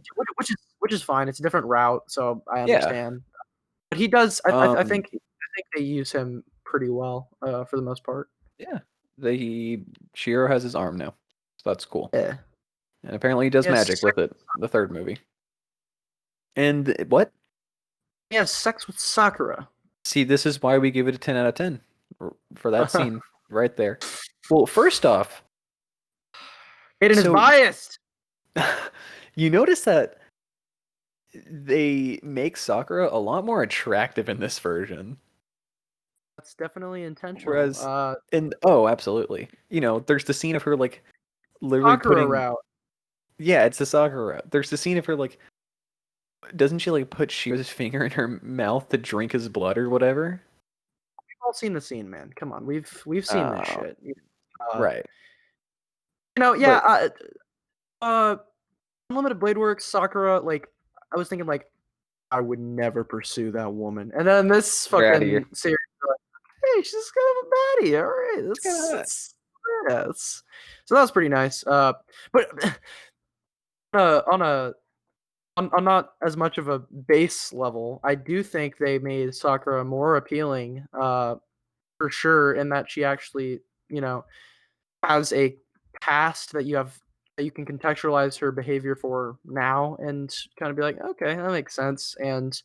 which is fine. It's a different route, so I Yeah. understand. But he does. Um, I think they use him pretty well for the most part. yeah. The Shiro has his arm now. So that's cool. Yeah. And apparently he does Yes. magic with it, the third movie. And what? He has sex with Sakura. See, this is why we give it a 10 out of 10 for that scene right there. Well, first off, Hayden is so biased. you notice that they make Sakura a lot more attractive in this version. That's definitely intentional. Whereas oh, absolutely. You know, there's the scene of her like literally Sakura putting route. yeah, it's the Sakura. There's the scene of her like doesn't she like put Shiro's finger in her mouth to drink his blood or whatever? We've all seen the scene, man. Come on, we've seen this Uh, shit. Uh, right. yeah. But Unlimited Blade Works, Sakura. Like, I was thinking, like, I would never pursue that woman. And then this get out of here. fucking series, like, hey, she's kind of a baddie. All right, It's kind of that's yeah. So that was pretty nice. But on a on not as much of a base level, I do think they made Sakura more appealing. For sure, in that she actually, you know, has a past that you can contextualize her behavior for now and kind of be like, okay, that makes sense. And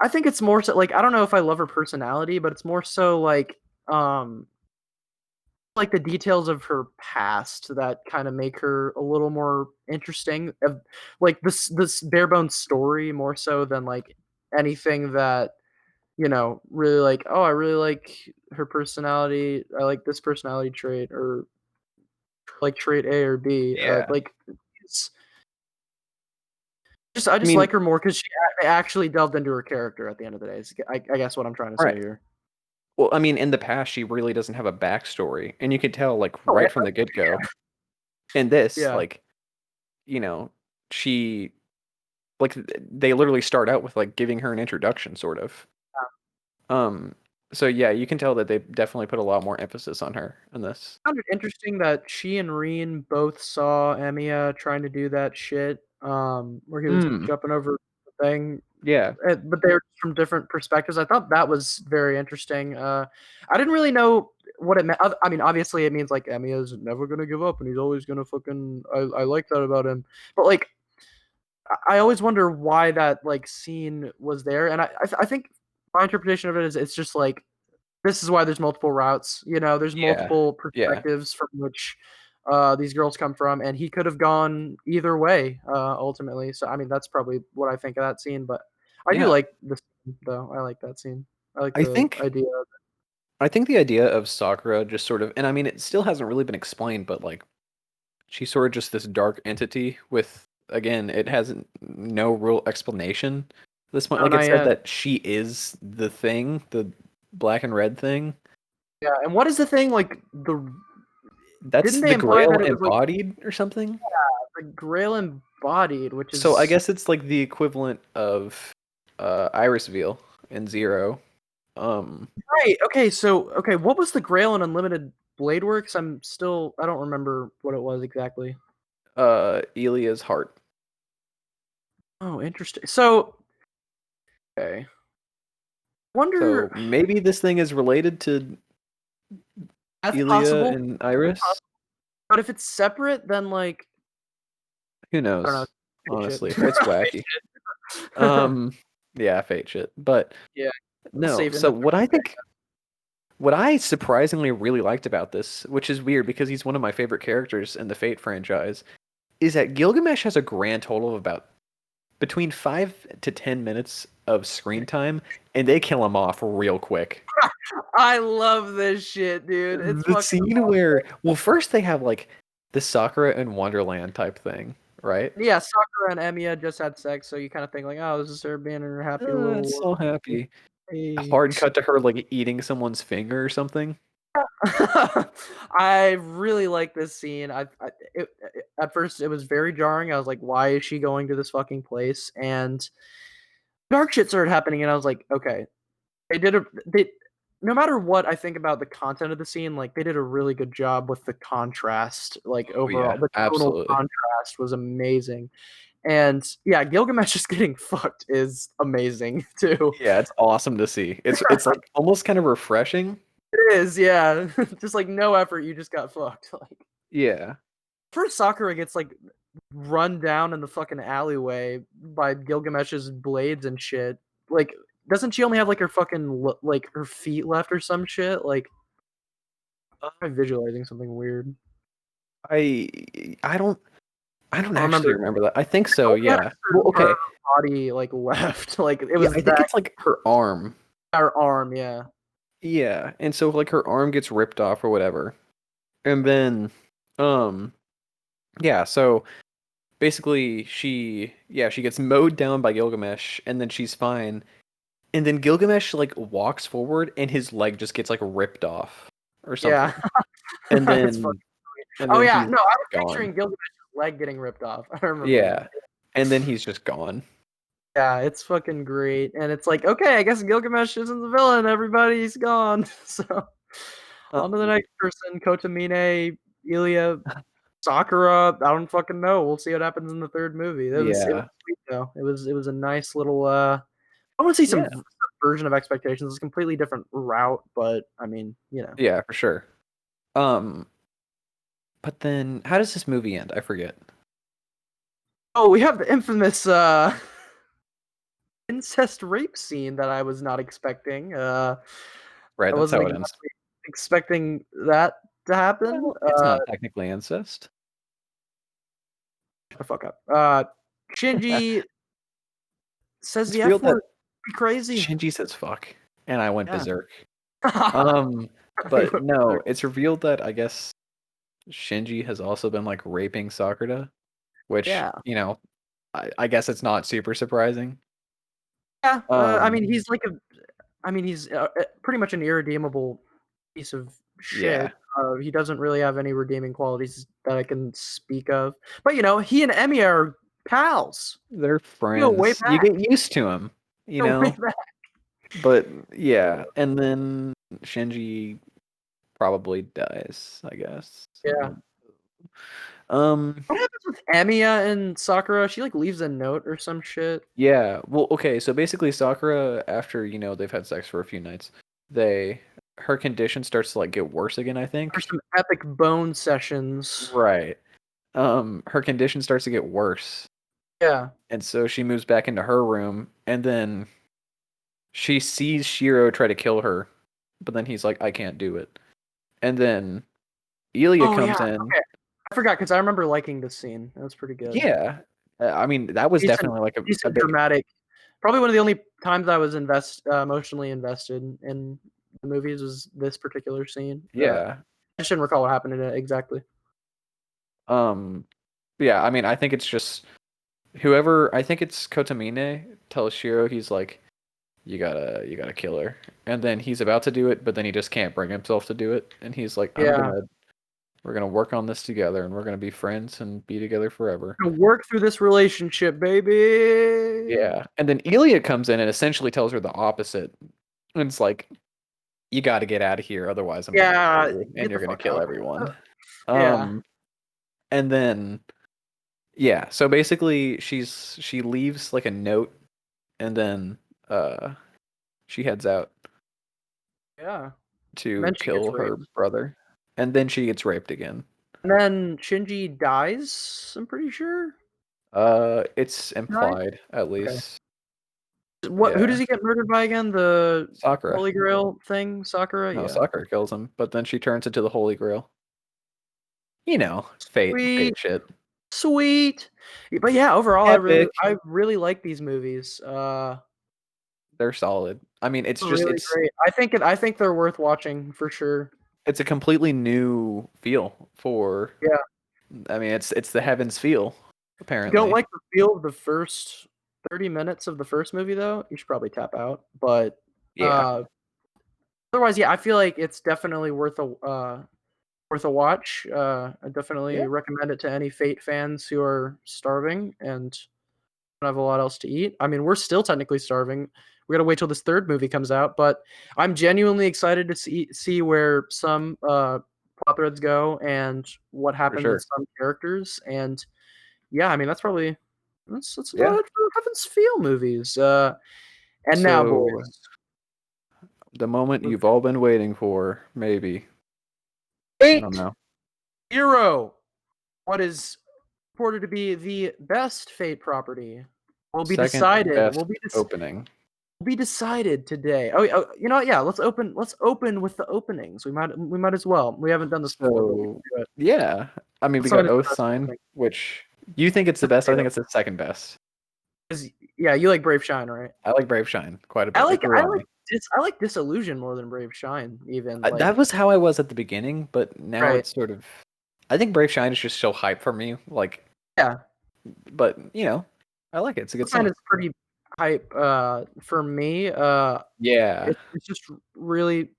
I think it's more so like I don't know if I love her personality, but it's more so um like the details of her past that kind of make her a little more interesting. Like this bare bones story more so than like anything that really like, oh, I really like her personality. I like this personality trait or like trait A or B. yeah. Like it's just I I just mean, like her more because they actually delved into her character at the end of the day. I guess what I'm trying to say right. here. Well, I mean, in the past, she really doesn't have a backstory, and you can tell like Oh, right from the get go. In this, yeah. like, you know, she like they literally start out with like giving her an introduction, sort of. Um, so yeah, you can tell that they definitely put a lot more emphasis on her in this. I found it interesting that she and Reen both saw Emiya trying to do that shit, where he was Hmm. jumping over the thing. Yeah. But they were from different perspectives. I thought that was very interesting. I didn't really know what it meant. I mean, obviously, it means like Emiya's never gonna give up, and he's always gonna fucking. I like that about him. But like, I always wonder why that like scene was there, and I think my interpretation of it is it's just like this is why there's multiple routes. There's Yeah. multiple Yeah. perspectives from which these girls come from, and he could have gone either way ultimately. So I mean, that's probably what I think of that scene. But I do Yeah. like this scene, though. I like that scene. I like I the think idea of I think the idea of Sakura just sort of, and I mean, it still hasn't really been explained, but like she's sort of just this dark entity with, again, it hasn't no real explanation at this point. no, Like not it said yet. that she is the thing, the black and red thing. Yeah, and what is the thing like That's didn't they the imply Grail that it was like embodied or something. the Grail embodied, which So I is guess it's like the equivalent of Iris Veil in Zero. Um, right? Okay, so okay, what was the Grail in Unlimited blade works? I don't remember what it was exactly. Elia's heart. Oh, interesting. So, okay. So Wonder maybe this thing is related to that's Elia possible. and Iris. But if it's separate, then like Who I don't know. knows? Fate shit. Honestly, it's wacky. Um, yeah, fate shit. But Yeah, no. saving So the what I surprisingly really liked about this, which is weird because he's one of my favorite characters in the Fate franchise, is that Gilgamesh has a grand total of about between 5 to 10 minutes of screen time, and they kill him off real quick. I love this shit, dude. It's The fucking scene where, well, first they have like the Sakura and Wonderland type thing, right? yeah. Sakura and Emiya just had sex, so you kind of think like, oh, this is her being in her happy little It's so world. happy. Hey. Hard cut to her like eating someone's finger or something. I really like this scene. At first it was very jarring. I was like, why is she going to this fucking place? And dark shit started happening, and I was like, okay, they no matter what I think about the content of the scene, like they did a really good job with the contrast. Like Oh overall, yeah, the tonal absolutely. contrast was amazing. And yeah, Gilgamesh just getting fucked is amazing too. Yeah, it's awesome to see. It's like almost kind of refreshing. It is, yeah. Just like no effort, you just got fucked. Like Yeah. first Sakura gets like run down in the fucking alleyway by Gilgamesh's blades and shit. Like, doesn't she only have like her fucking like her feet left or some shit? Like, I'm visualizing something weird. I I don't I don't I actually remember remember that. I think she so, only had a yeah. Well, certain part of okay. her body like left. Like it Yeah, was I think that it's like her arm. her arm, yeah. Yeah, and so like her arm gets ripped off or whatever. And then um yeah, so basically she gets mowed down by Gilgamesh and then she's fine. And then Gilgamesh like walks forward and his leg just gets like ripped off or Yeah. something. And It's funny. then and Oh then yeah, he's no, I was gone. picturing Gilgamesh's leg getting ripped off. I remember that. Yeah. And then he's just gone. Yeah, it's fucking great. And it's like, okay, I guess Gilgamesh isn't the villain. Everybody's gone. So on to the Um, next person. Kotamine, Ilya, Sakura. I don't fucking know. We'll see what happens in the third movie. It was yeah. sweet though. It was a nice little I want to see Yeah. some version of expectations. It's a completely different route, but I mean, Yeah, for sure. Um, but then how does this movie end? I forget. Oh, we have the infamous incest rape scene that I was not expecting. Right, I that's wasn't how it ends. exactly expecting that to happen. Well, it's not technically incest. Shut the fuck up. Shinji says It's the F revealed that word. Be crazy. Shinji says fuck, and I went Yeah. berserk. I Um, but no, it's revealed that I guess Shinji has also been like raping Sakura, which, Yeah. I guess it's not super surprising. Yeah. I Um, mean, he's pretty much an irredeemable piece of yeah, shit. He doesn't really have any redeeming qualities that I can speak of. But he and Emmy are pals. they're Go way friends. You back. get used to him, you Go way know? back. But yeah, and then Shinji probably dies, I guess. Yeah. Um, What happens with Emiya and Sakura? She like leaves a note or some shit. yeah. Well, okay, so basically Sakura after, they've had sex for a few nights, her condition starts to like get worse again, I There's think. some epic bone sessions. Right. Her condition starts to get worse. Yeah. And so she moves back into her room and then she sees Shiro try to kill her, but then he's like, I can't do it. And then Ilya Oh yeah. comes in. Okay. I forgot because I remember liking this scene. That was pretty good. Yeah. I mean, that was Decent, definitely like a decent big, dramatic. Probably one of the only times I was emotionally invested in the movies was this particular scene. yeah. I just didn't recall what happened in it exactly. Um, yeah, I mean, I think it's just I think it's Kotamine tells Shiro, he's like, you gotta kill her. And then he's about to do it, but then he just can't bring himself to do it. And he's like, Yeah. we're gonna work on this together and we're gonna be friends and be together forever. Gonna work through this relationship, baby. Yeah. And then Ilya comes in and essentially tells her the opposite. And it's like, you got to get out of here, otherwise I'm gonna kill Yeah, you, and get you're the gonna fuck kill out. everyone. Yeah. Um, and then yeah, so basically she leaves like a note, and then uh she heads out Yeah. And to then she gets kill her raped. brother, and then she gets raped again. And then Shinji dies, I'm pretty sure. It's Right? implied at Okay. least. Who Yeah, does he get murdered by again? The Sakura. Holy Grail thing? Sakura? No, Yeah. Sakura kills him, but then she turns into the Holy Grail. You know, fate Sweet. shit. Sweet. But yeah, overall Epic. I really like these movies. They're solid. I mean, it's just Really great. I think they're worth watching for sure. it's a completely new feel for. Yeah. I mean, it's the heavens feel If you don't apparently. like the feel of the first 30 minutes of the first movie though, you should probably tap out. But Yeah, uh otherwise, yeah, I feel like it's definitely worth a watch. I yeah, definitely recommend it to any Fate fans who are starving and don't have a lot else to eat. I mean, we're still technically starving. We gotta wait till this third movie comes out, but I'm genuinely excited to see where some plot threads go and what for happens with sure. some characters. And yeah, I mean that's about Yeah. it for Heaven's Feel movies. And now, So boys, the moment with you've all been waiting for, maybe. I don't Fate know. Zero, what is reported to be the best Fate property will be Second decided. best opening. Will be decided today. Oh, you know what? Yeah, let's open with the openings. We might as well. We haven't done this before, but we So can do it. yeah, I mean, we Let's start got at the Oath best Sign, opening. which you think it's the best. I think it's the second best. 'Cause, yeah, you like Brave Shine, right? I like Brave Shine quite a I bit. It like grew I on like me. I like Disillusion more than Brave Shine. Even That like was how I was at the beginning, but now right, it's sort of. I think Brave Shine is just so hype for me. Like, yeah. but I like it. It's a good Shine song. is pretty hype. For me, Yeah, it's just really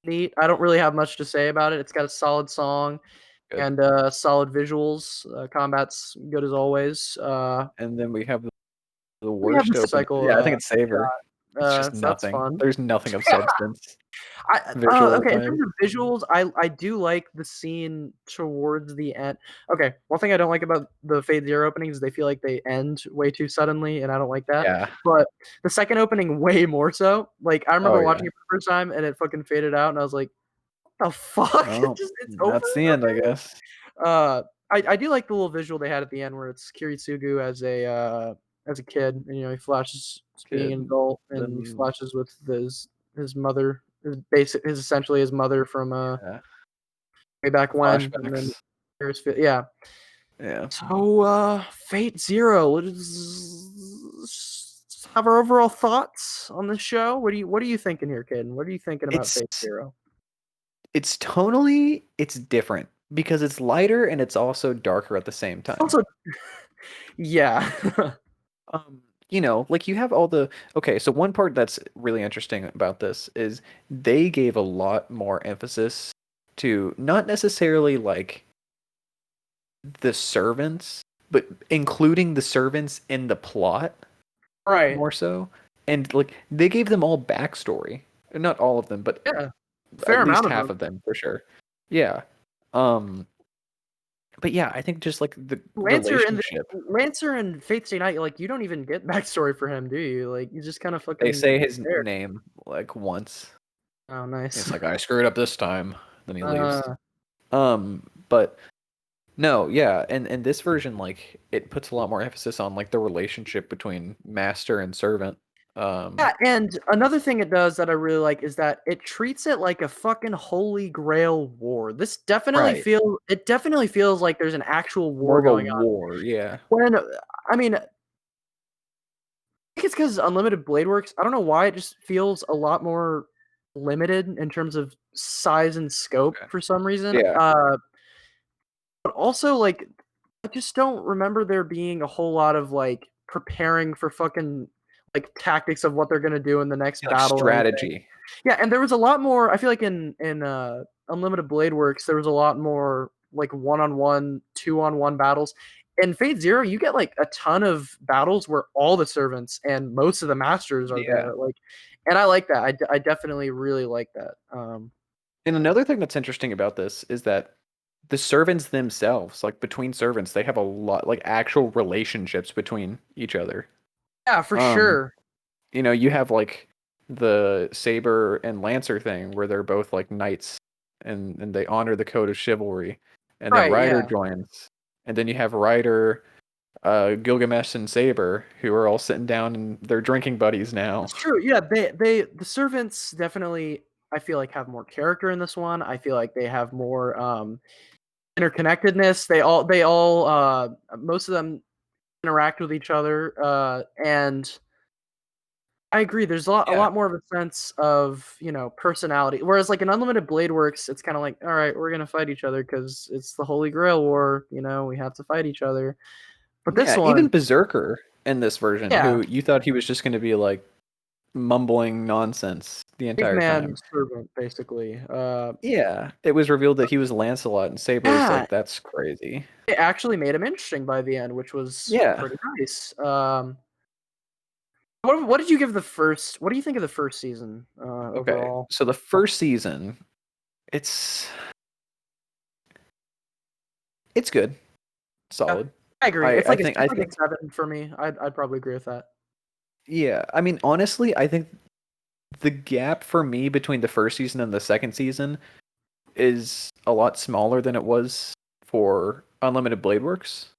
neat. I don't really have much to say about it. It's got a solid song good. and solid visuals. Combat's good as always. And then we have the We have the worst open. cycle Yeah, I think it's Savor. shot. It's just So that's nothing. fun. There's nothing of substance, visual Okay, in wise. terms of visuals, I do like the scene towards the end. Okay, one thing I don't like about the Fate Zero openings is they feel like they end way too suddenly, and I don't like that. Yeah. But the second opening, way more so. Like I Oh remember yeah. watching it for the first time, and it fucking faded out, and I was like, "The fuck? Well, It's over." that's the end, I guess. Uh, I do like the little visual they had at the end where it's Kiritsugu as a kid, and he flashes as being an Kid. adult, and he Then flashes with his mother, his essentially his mother from yeah. way back when, and then Flashbacks. yeah. Yeah. So Fate Zero. Let's have our overall thoughts on the show. What are you thinking here, kid? What are you thinking about It's Fate Zero? it's tonally it's different because it's lighter and it's also darker at the same time. Also, yeah. Um, like you have all the okay, so one part that's really interesting about this is they gave a lot more emphasis to not necessarily like the servants, but including the servants in the plot Right. more so. And like they gave them all backstory. Not all of them, but Yeah. at Fair least amount of half them. of them for sure. Yeah. But yeah, I think just like the relationship. Lancer and Fate Stay Night, like you don't even get backstory for him, do you? Like you just kind of They fucking say his there. name like once. Oh, nice. It's like I screwed up this time. Then he leaves. Uh, But no, yeah, and this version like it puts a lot more emphasis on like the relationship between master and servant. yeah, and another thing it does that I really like is that it treats it like a fucking holy grail war. Right. It definitely feels like there's an actual More war of a going on. war, yeah. When I mean, I think it's because Unlimited Blade Works. I don't know why it just feels a lot more limited in terms of size and scope Okay. for some reason. Yeah. But also, like, I just don't remember there being a whole lot of like preparing for fucking like tactics of what they're gonna do in the next Like battle or anything. strategy. Yeah, and there was a lot more. I feel like in Unlimited Blade Works, there was a lot more like one-on-one, two-on-one battles. In Fate Zero, you get like a ton of battles where all the servants and most of the masters are Yeah. there. Like, and I like that. I definitely really like that. And another thing that's interesting about this is that the servants themselves, like between servants, they have a lot like actual relationships between each other. Yeah, for Um, sure. you have like the Saber and Lancer thing where they're both like knights and they honor the code of chivalry. And then Right, Ryder yeah. joins. And then you have Ryder, Gilgamesh and Saber who are all sitting down and they're drinking buddies now. It's true. Yeah, the servants definitely I feel like have more character in this one. I feel like they have more interconnectedness. They all most of them interact with each other and I agree. There's a Yeah. lot more of a sense of, personality. Whereas like in Unlimited Blade Works, it's kind of like, all right, we're gonna fight each other because it's the Holy Grail War. We have to fight each other. But this Yeah, even one, Berserker in this version, yeah, who you thought he was just going to be like mumbling nonsense the entire caveman time. servant, basically. Yeah, it was revealed that he was Lancelot, and Saber is Yeah, like, that's crazy. it actually made him interesting by the end, which was Yeah. pretty nice. What did you give the first? What do you think of the first season Okay. overall? So the first season, it's it's good, Yeah, solid. I agree. I It's I like think I it's like a think 7 for me. I'd probably agree with that. yeah. I mean, honestly, I think the gap for me between the first season and the second season is a lot smaller than it was for Unlimited Blade Works.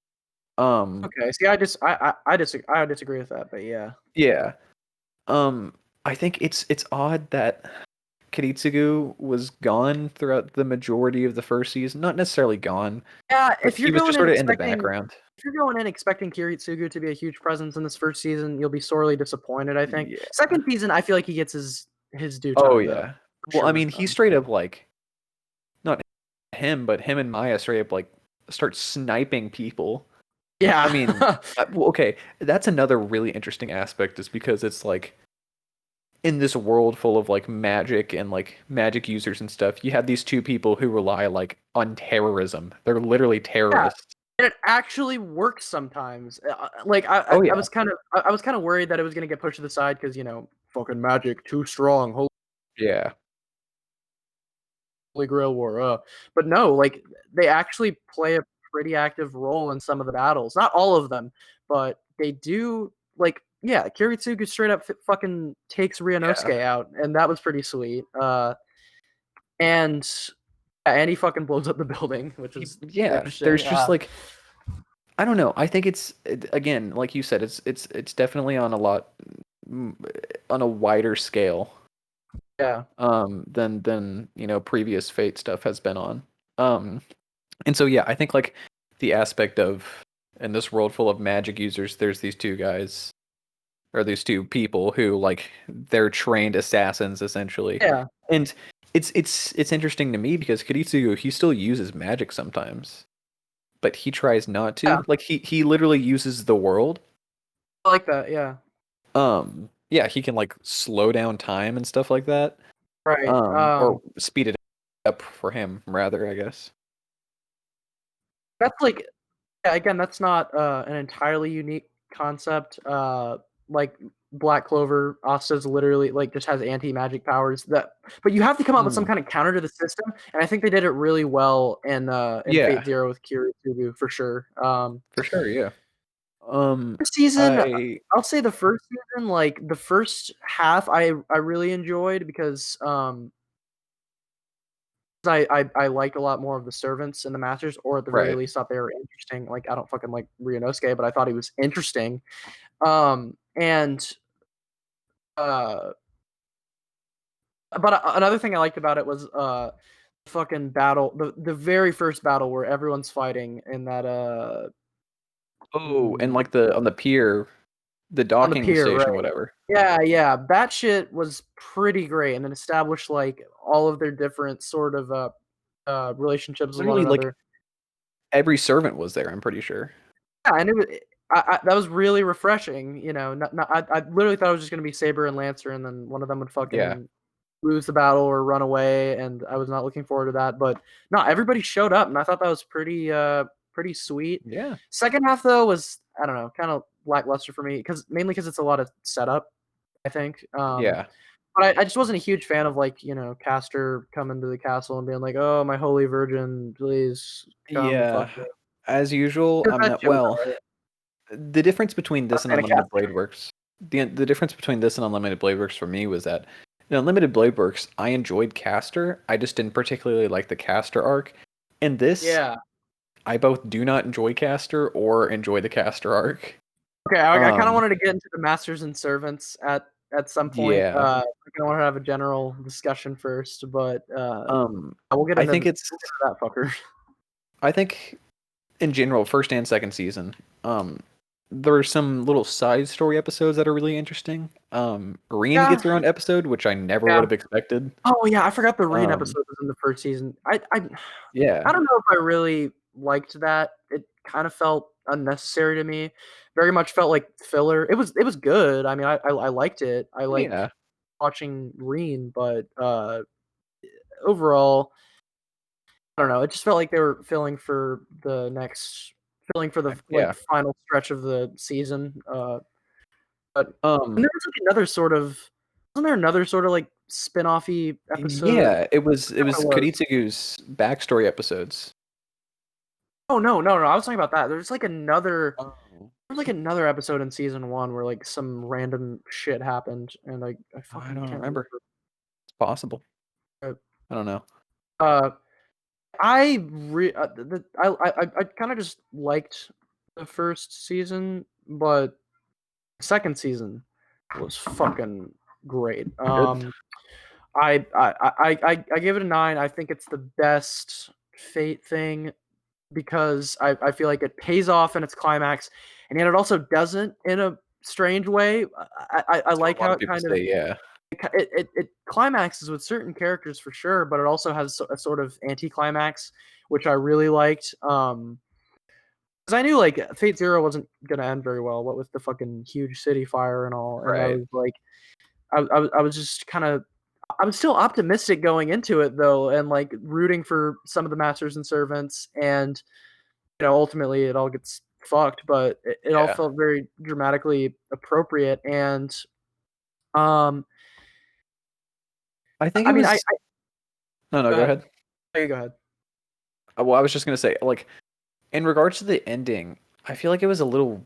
Um, Okay. See, I disagree with that, but yeah. yeah. Um, I think it's odd that Kiritsugu was gone throughout the majority of the first season. Not necessarily gone, Yeah, but he was just sort of in the background. if you're going in expecting Kiritsugu to be a huge presence in this first season, you'll be sorely disappointed, I think. Yeah. Second season, I feel like he gets his due Oh time though, yeah. for Well, I sure. mean, he straight up like not him, but him and Maya straight up like start sniping people. I Yeah. mean, well, okay, that's another really interesting aspect is because it's like in this world full of like magic and like magic users and stuff, you have these two people who rely like on terrorism. They're literally Yeah, terrorists. and it actually works sometimes. Like I, Oh I yeah. was kind of I was kind of worried that it was gonna get pushed to the side because fucking magic too strong, Yeah. Holy Grail War. But no, like they actually play a pretty active role in some of the battles. Not all of them, but they do. Like yeah, Kiritsugu straight up fucking takes Yeah. Ryunosuke out, and that was pretty sweet. And yeah, and he fucking blows up the building, which is Yeah, there's interesting. just like I don't know. I think again, like you said, it's definitely on a lot on a wider scale Yeah, than previous Fate stuff has been on. Um and so yeah, I think like the aspect of in this world full of magic users, there's these two guys or these two people who like they're trained assassins essentially. yeah, And it's interesting to me because Kiritsugu he still uses magic sometimes, but he tries not yeah. to. Like he literally uses the world. I like that. Yeah, Yeah, he can like slow down time and stuff like that. right. Or speed it up for him rather, I guess. That's like yeah, again, that's not an entirely unique concept. Like Black Clover, Asta's literally like just has anti-magic powers but you have to come up with some Mm, kind of counter to the system, and I think they did it really well in Fate yeah, Zero with Kiritsugu for sure. for sure, yeah. Um First season, I I'll say the first season, like the first half, I really enjoyed because I liked a lot more of the servants and the masters, or at the very right. least thought they were interesting. Like I don't fucking like Ryunosuke, but I thought he was interesting. And uh, but another thing I liked about it was fucking battle, the very first battle where everyone's fighting in that Oh, and mm, like the on the pier, the on the docking pier, station, right? whatever. Yeah, yeah, that shit was pretty great, and it established like all of their different sort of relationships with one Literally, like another. every servant was there. I'm pretty sure. Yeah, and it was that was really refreshing. I literally thought it was just gonna be Saber and Lancer, and then one of them would Yeah, fucking lose the battle or run away, and I was not looking forward to that. But no, everybody showed up, and I thought that was pretty sweet. yeah, Second half though was I don't know, kind of lackluster for me because mainly because it's a lot of setup. I think. yeah. but I just wasn't a huge fan of like Castor coming to the castle and being like, "Oh, my holy virgin, please come fuck Yeah, me." as usual, 'Cause I'm that not shit was well. alright. The difference between Not this a and fan of Unlimited Castor. Blade Works, the difference between this and Unlimited Blade Works for me was that in Unlimited Blade Works, I enjoyed Castor. I just didn't particularly like the Castor arc. In this, Yeah. I both do not enjoy Castor or enjoy the Castor arc. Okay, I kind of Um, wanted to get into the masters and servants at some point. yeah. I kind of want to have a general discussion first, but Um, we'll get I into think it's that fucker. I think in general, first and second season, um, there are some little side story episodes that are really interesting. Reen Yeah, gets her own episode, which I never would yeah. have expected. Oh yeah, I forgot the Reen Um, episode was in the first season. I yeah, don't know if I really liked that. It kind of felt unnecessary to me. Very much felt like filler. It was good. I mean, I liked it. I like yeah, watching Reen, but overall, I don't know. It just felt like they were filling for the like yeah. final stretch of the season. But and Um, there was like another sort of wasn't there another sort of like spin-offy episode? yeah. It was It was. Kiritsugu's backstory episodes. Oh no! I was talking about that. There's like another. Oh, There was like another episode in season one where like some random shit happened, and I I fucking don't can't remember. remember. It's possible. But, I don't know. uh, I kind of just liked the first season, but the second season was fucking great. Good. I give it a 9. I think it's the best Fate thing because I feel like it pays off in its climax, and yet it also doesn't in a strange way. I That's what like a lot how of it people kind of say. Yeah. it climaxes with certain characters for sure, but it also has a sort of anti-climax, which I really liked. Because I knew like Fate Zero wasn't gonna end very well. What with the fucking huge city fire and all, and I Right. was like, I was just kind of I was still optimistic going into it though, and like rooting for some of the masters and servants, and ultimately it all gets fucked, but it all Yeah. felt very dramatically appropriate, and um, I think I it mean, was. No, no. go Go ahead. ahead. No, you go ahead. Well, I was just gonna say, like, in regards to the ending, I feel like it was a little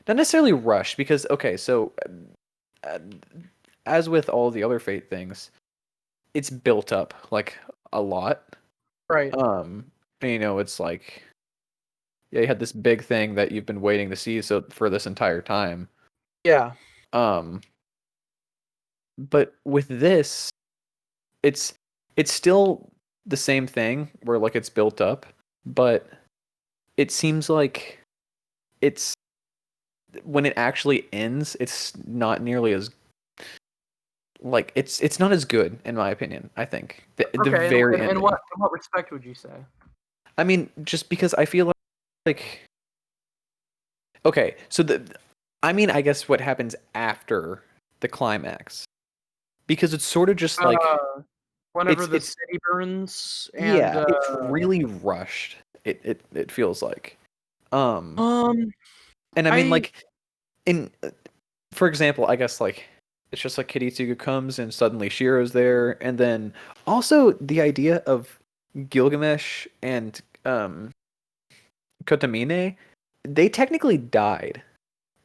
not necessarily rushed because okay, so uh, as with all the other Fate things, it's built up like a lot. Right. Um, and, it's like yeah, you had this big thing that you've been waiting to see so for this entire time. Yeah. Um, but with this, it's it's still the same thing where like it's built up, but it seems like it's when it actually ends, it's not nearly as like it's not as good in my opinion. I think the Okay. very In ending. what respect would you say? I mean, just because I feel like okay, so I mean, I guess what happens after the climax because it's sort of just like Whenever it's the it's city burns and yeah, it's really rushed. It feels like um um and I mean I like in for example, I guess like it's just like Kiritsugu comes and suddenly Shiro's there, and then also the idea of Gilgamesh and Kotamine, they technically died,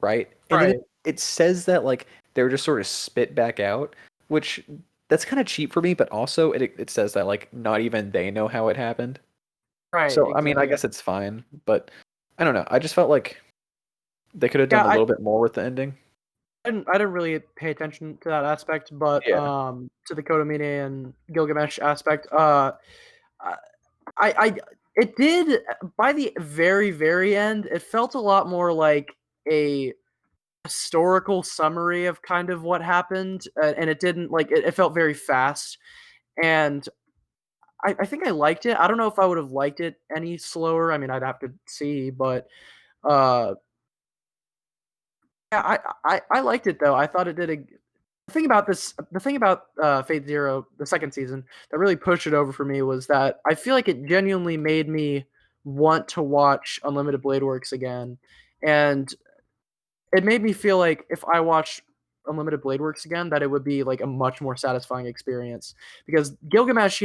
right? And then right. it says that like they're just sort of spit back out, which that's kind of cheap for me, but also it says that like not even they know how it happened. Right, So I mean, I exactly. guess it's fine, but I don't know. I just felt like they could have Yeah, done a little bit more with the ending. I didn't really pay attention to that aspect, but Yeah. to the Kodomine and Gilgamesh aspect, I, I it did by the very end. It felt a lot more like a historical summary of kind of what happened, and it didn't like it felt very fast, and I think I liked it. I don't know if I would have liked it any slower. I mean, I'd have to see, but uh, yeah, I liked it though. I thought it did a the thing about Fate Zero, the second season, that really pushed it over for me was that I feel like it genuinely made me want to watch Unlimited Blade Works again, and it made me feel like if I watch Unlimited Blade Works again, that it would be like a much more satisfying experience because Gilgamesh,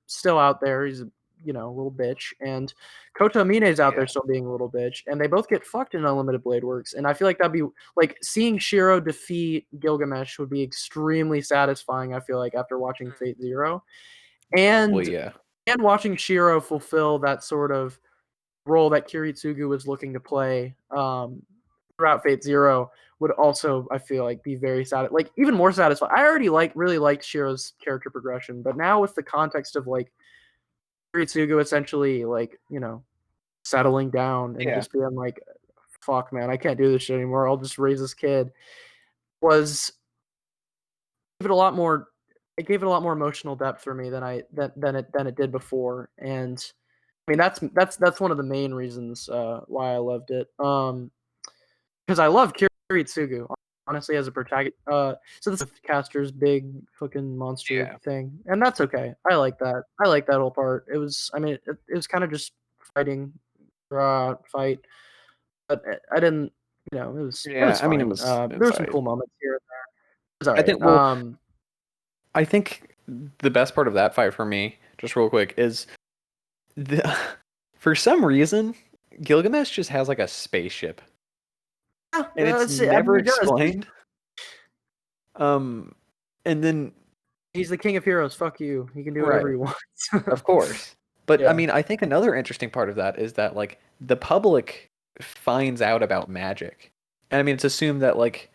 still out there. He's a little bitch, and Kota Mine's out there Yeah. still being a little bitch, and they both get fucked in Unlimited Blade Works. And I feel like that'd be like seeing Shiro defeat Gilgamesh would be extremely satisfying. I feel like after watching Fate Zero, Well, and yeah. watching Shiro fulfill that sort of role that Kiritsugu was looking to play throughout Fate Zero would also, I feel like, be very like even more satisfying. I already really liked Shiro's character progression, but now with the context of like Kiritsugu essentially like settling down and Yeah. just being like, "Fuck, man, I can't do this shit anymore. I'll just raise this kid." Was Give it a lot more. It gave it a lot more emotional depth for me than it did before, and I mean that's one of the main reasons why I loved it. Because I love Kiritsugu honestly as a protagonist. So this is Caster's big fucking monster Yeah. thing, and that's okay. I like that. I like that whole part. It was, I mean, it was kind of just fighting, fight, but I didn't. It Yeah. was I mean, it fine. was There were some inside. cool moments here and there. It was I think. alright. Well, I think the best part of that fight for me, just real quick, is the for some reason Gilgamesh just has like a spaceship, Yeah, and it's I never mean, he does. explained. Um, and then He's the king of heroes. Fuck you. He can do whatever right, he wants. of course. But I Yeah. mean, I think another interesting part of that is that like the public finds out about magic, and I mean, it's assumed that like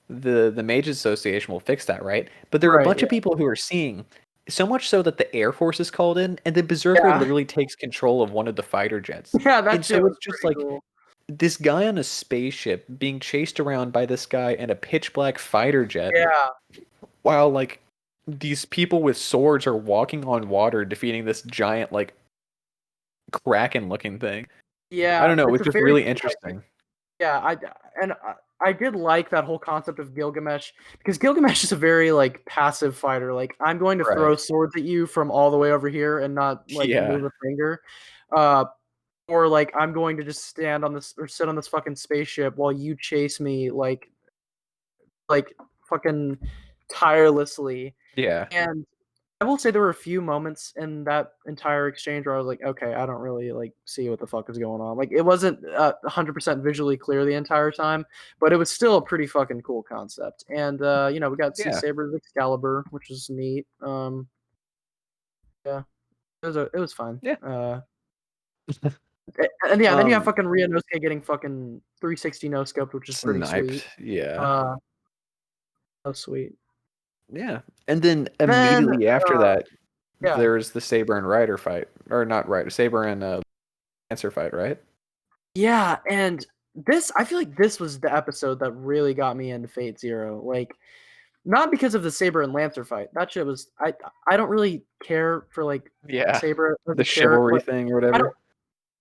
the Mages Association will fix that, right? But there are a Right. bunch Yeah. of people who are seeing so much so that the Air Force is called in, and the Berserker Yeah. literally takes control of one of the fighter jets. Yeah. That And shit so was it's just pretty like cool. this guy on a spaceship being chased around by this guy in a pitch black fighter jet, Yeah. while like these people with swords are walking on water defeating this giant like kraken looking thing. I Yeah. don't know, it It's was a just very really cool idea. interesting. Yeah. I did like that whole concept of Gilgamesh because Gilgamesh is a very like passive fighter. Like I'm going to Right. throw swords at you from all the way over here and not like Yeah. move a finger. Uh, or like I'm going to just stand on this or sit on this fucking spaceship while you chase me like fucking tirelessly. Yeah. And I will say there were a few moments in that entire exchange where I was like, okay, I don't really like see what the fuck is going on. Like it wasn't 100% visually clear the entire time, but it was still a pretty fucking cool concept. And we got to see Yeah. Saber's Excalibur, which was neat. Yeah, it was fun. Yeah. And yeah, then you have Um fucking Ryunosuke getting fucking 360 no scoped, which is pretty sweet. Sniped. Yeah. Uh, that was sweet. Yeah. And then Then immediately after that, yeah, there's the Saber and Rider fight. Or not Rider, Saber and Lancer fight, right? yeah, and this I feel like this was the episode that really got me into Fate Zero. Like, not because of the Saber and Lancer fight. That shit was I don't really care for like Yeah. Saber as The a character. chivalry Like, thing or I don't. whatever.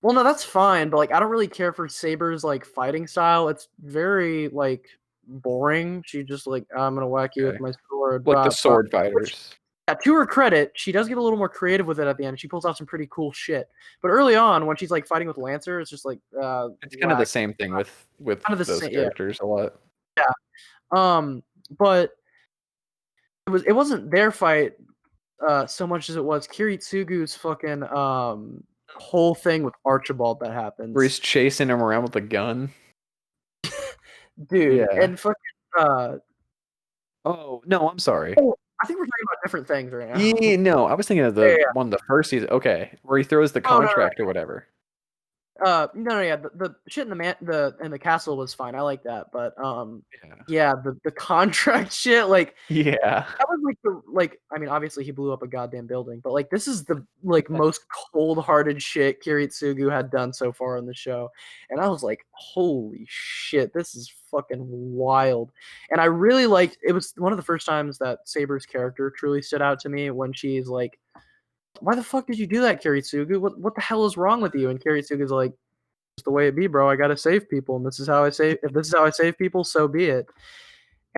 Well, no, that's fine, but like I don't really care for Saber's like fighting style. It's very like boring. She just like I'm gonna whack you with Okay. my sword, Like the blah blah. sword Which, fighters. yeah, to her credit, she does get a little more creative with it at the end. She pulls off some pretty cool shit. But early on, when she's like fighting with Lancer, it's just like It's kind of the whack. same thing with Kind of the those same, yeah, characters a lot. yeah. But it wasn't their fight so much as it was Kiritsugu's fucking whole thing with Archibald that Where happens, he's chasing him around with a gun. dude. Yeah. And fucking uh, Oh, no, I'm sorry. oh, I think we're talking about different things right now. Yeah, no, I was thinking of Yeah, the yeah, yeah. one of the first season. Okay, where he throws the Oh no, no, contract or whatever. no, yeah, the shit in the castle was fine. I like that, but Yeah. yeah, the contract shit, like Yeah. that was like I mean, obviously he blew up a goddamn building, but like this is the like most cold-hearted shit Kiritsugu had done so far on the show, and I was like, holy shit, this is fucking wild. And I really liked it. Was one of the first times that Saber's character truly stood out to me when she's like, why the fuck did you do that, Kiritsugu? What the hell is wrong with you? And Kiritsugu's like, it's the way it be, bro. I gotta save people, and this is how I save. If this is how I save people, so be it.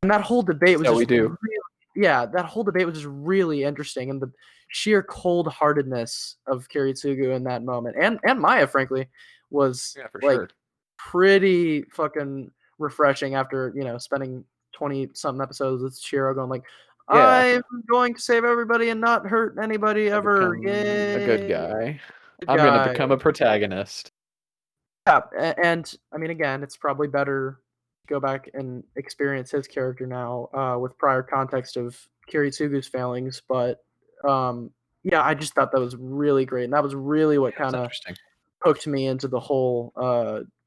And that whole debate was So we just do. really, yeah, that whole debate was just really interesting, and the sheer cold-heartedness of Kiritsugu in that moment, and Maya, frankly, was Yeah, for like sure. pretty fucking refreshing after spending 20-something episodes with Shiro going like, Yeah, "I'm going to save everybody and not hurt anybody I ever. become a good Yay, guy. good I'm gonna guy." become a protagonist. Yeah, and I mean, again, it's probably better to go back and experience his character now with prior context of Kiritsugu's failings. But yeah, I just thought that was really great, and that was really what Yeah, it's kind of interesting. hooked me into the whole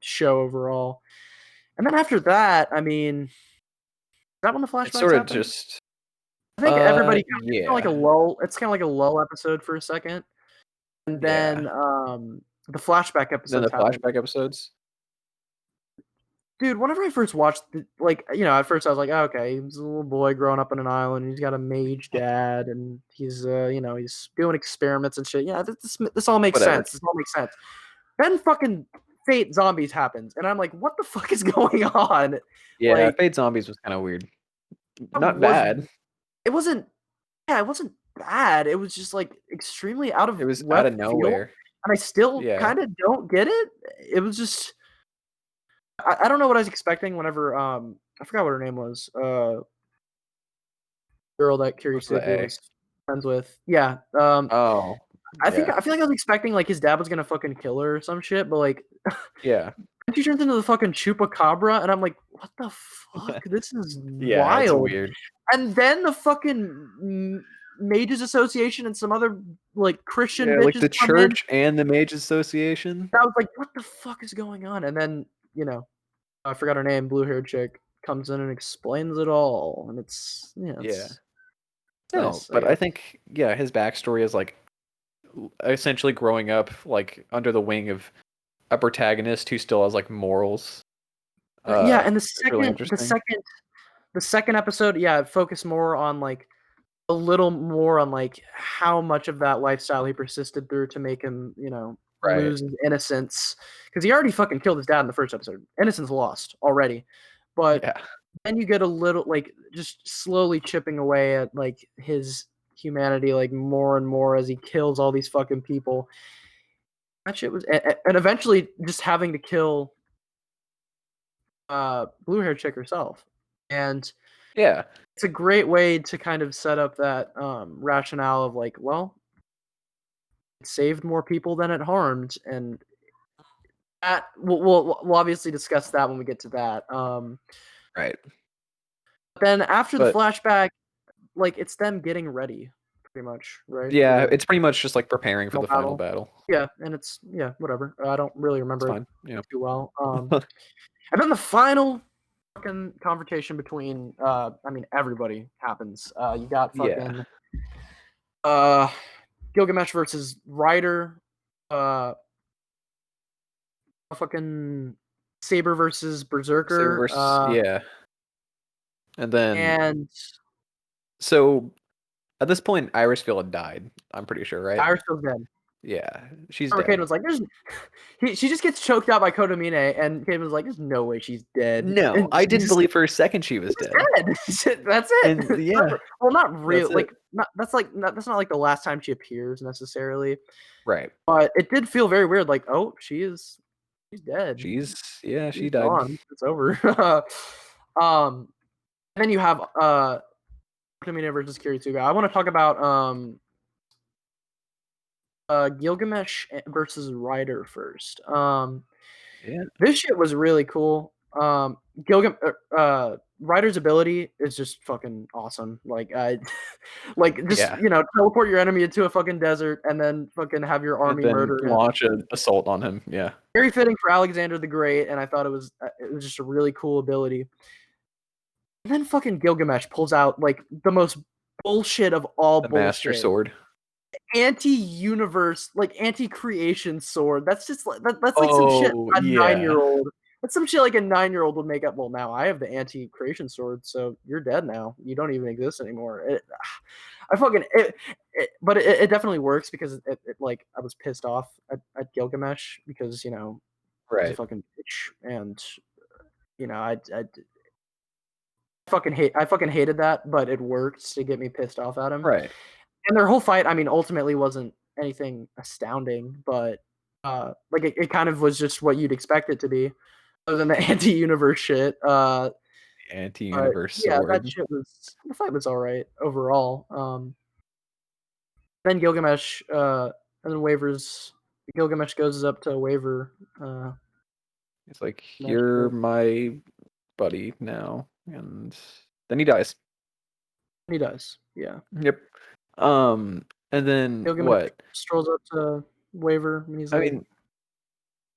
show overall. And then after that, I mean, is that when the It's flashbacks sort of happened? just I think everybody it's kinda like a yeah. lull it's kinda like a lull episode for a second, and Yeah. then, the flashback Then the episodes happen. flashback episodes? Dude, whenever I first watched the like, at first I was like, "Oh, okay, he's a little boy growing up on an island, he's got a mage dad, and he's, he's doing experiments and shit. Yeah, this all makes Whatever. sense, this all makes sense." Then fucking Fate Zombies happens, and I'm like, "What the fuck is going on?" Yeah, Like, Fate Zombies was kinda weird. that Not was bad. it wasn't yeah, it wasn't bad, it was just, like, extremely out It of was out left of field, nowhere. and I still Yeah. kinda don't get it. It was just I don't know what I was expecting whenever, I forgot what her name was, girl that What's the Kiritsugu A? was friends with. Yeah, Oh, yeah. I feel like I was expecting, like, his dad was gonna fucking kill her or some shit, but, like, Yeah. then she turns into the fucking Chupacabra, and I'm like, "What the fuck? This is Yeah, it's wild." weird. And then the fucking Mages Association and some other, like, Christian Yeah, like bitches the come in, church and the Mage Association. and I was like, "What the fuck is going on?" And then, I forgot her name, blue-haired chick, comes in and explains it all, and Yeah. it's No, nice, I but I guess. think, yeah, his backstory is like essentially growing up like under the wing of a protagonist who still has like morals. Yeah, and It's really interesting. the second episode, yeah, it focused more on, like, a little more on, like, how much of that lifestyle he persisted through to make him, Right. lose his innocence, because he already fucking killed his dad in the first episode. Innocence lost already. But Yeah. then you get a little, like, just slowly chipping away at, like, his humanity, like, more and more as he kills all these fucking people. That shit was and eventually just having to kill, blue hair chick herself. And Yeah. it's a great way to kind of set up that, rationale of, like, well, it saved more people than it harmed, and that we'll obviously discuss that when we get to that. Right. Then after the But flashback, like, it's them getting ready pretty much, right, for yeah, the it's pretty much just like preparing for final the final battle. battle. Yeah, and it's yeah, whatever. I don't really It's remember it fine. Yeah. too well. And then the final fucking confrontation between, I mean, everybody happens. You got Yeah. fucking, uh, Gilgamesh versus Ryder, uh, fucking Saber versus Saber Berserker, versus yeah. And then and so at this point Irisville had died, I'm pretty sure, right? Irisville's dead. Yeah, she's Remember Caden dead. was like, "There's," she just gets choked out by Kotomine, and Caden was like, "There's no way she's dead." No, And I she didn't just believe for a second she was she's dead. dead. That's it. And yeah, Well, not real. that's it. Like, not that's like that's not like the last time she appears necessarily, Right. but it did feel very weird. Like, oh, she's dead. Yeah, She's she died. gone. It's over. um, and then you have Kotomine versus Kiritsuga. I want to talk about Gilgamesh versus Ryder first. Yeah. This shit was really cool. Gilgam Ryder's ability is just fucking awesome. Like, like, just, Yeah. teleport your enemy into a fucking desert and then fucking have your And army then murder him. launch an assault on him. Yeah. Very fitting for Alexander the Great, and I thought it was just a really cool ability. And then fucking Gilgamesh pulls out, like, the most bullshit of all The Master bullshit. Sword. Anti-universe, like, anti-creation sword. That's just like that's like some shit Oh, a yeah. 9-year-old. That's some shit like a 9-year-old would make up. Well, now I have the anti-creation sword, so you're dead now. You don't even exist anymore. I fucking but it definitely works because like I was pissed off at Gilgamesh because he's a Right. fucking bitch, and I I fucking hated that, but it worked to get me pissed off at him. Right. And their whole fight, I mean, ultimately wasn't anything astounding, but, like, it kind of was just what you'd expect it to be, other than the anti-universe shit, Anti-universe Yeah, sword. the fight was alright overall. Then Gilgamesh, and then Waver's Gilgamesh goes up to Waver, It's like, Mesh, you're my buddy now, and then he dies. he does, yeah. Yep. And then Gilgamesh what? strolls up to Waver, and he's I like, mean,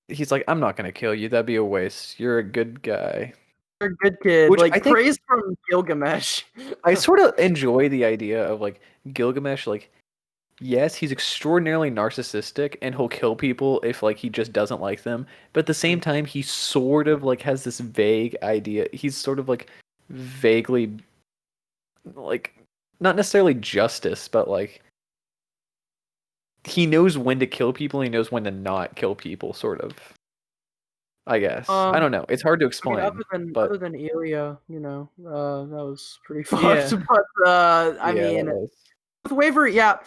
he's like, I'm not gonna kill you. That'd be a waste. You're a good guy. "You're a good kid," Which I like, think praise from Gilgamesh. I sort of enjoy the idea of like Gilgamesh. Like, yes, he's extraordinarily narcissistic, and he'll kill people if like he just doesn't like them. But at the same time, he sort of like has this vague idea. He's sort of like vaguely like not necessarily justice, but like he knows when to kill people, he knows when to not kill people, sort of. I guess. I Um, don't know. It's hard to I mean, explain, but other than Elia, that was pretty yeah. fucked, but, I Yeah, that mean, was. with Waver, yeah,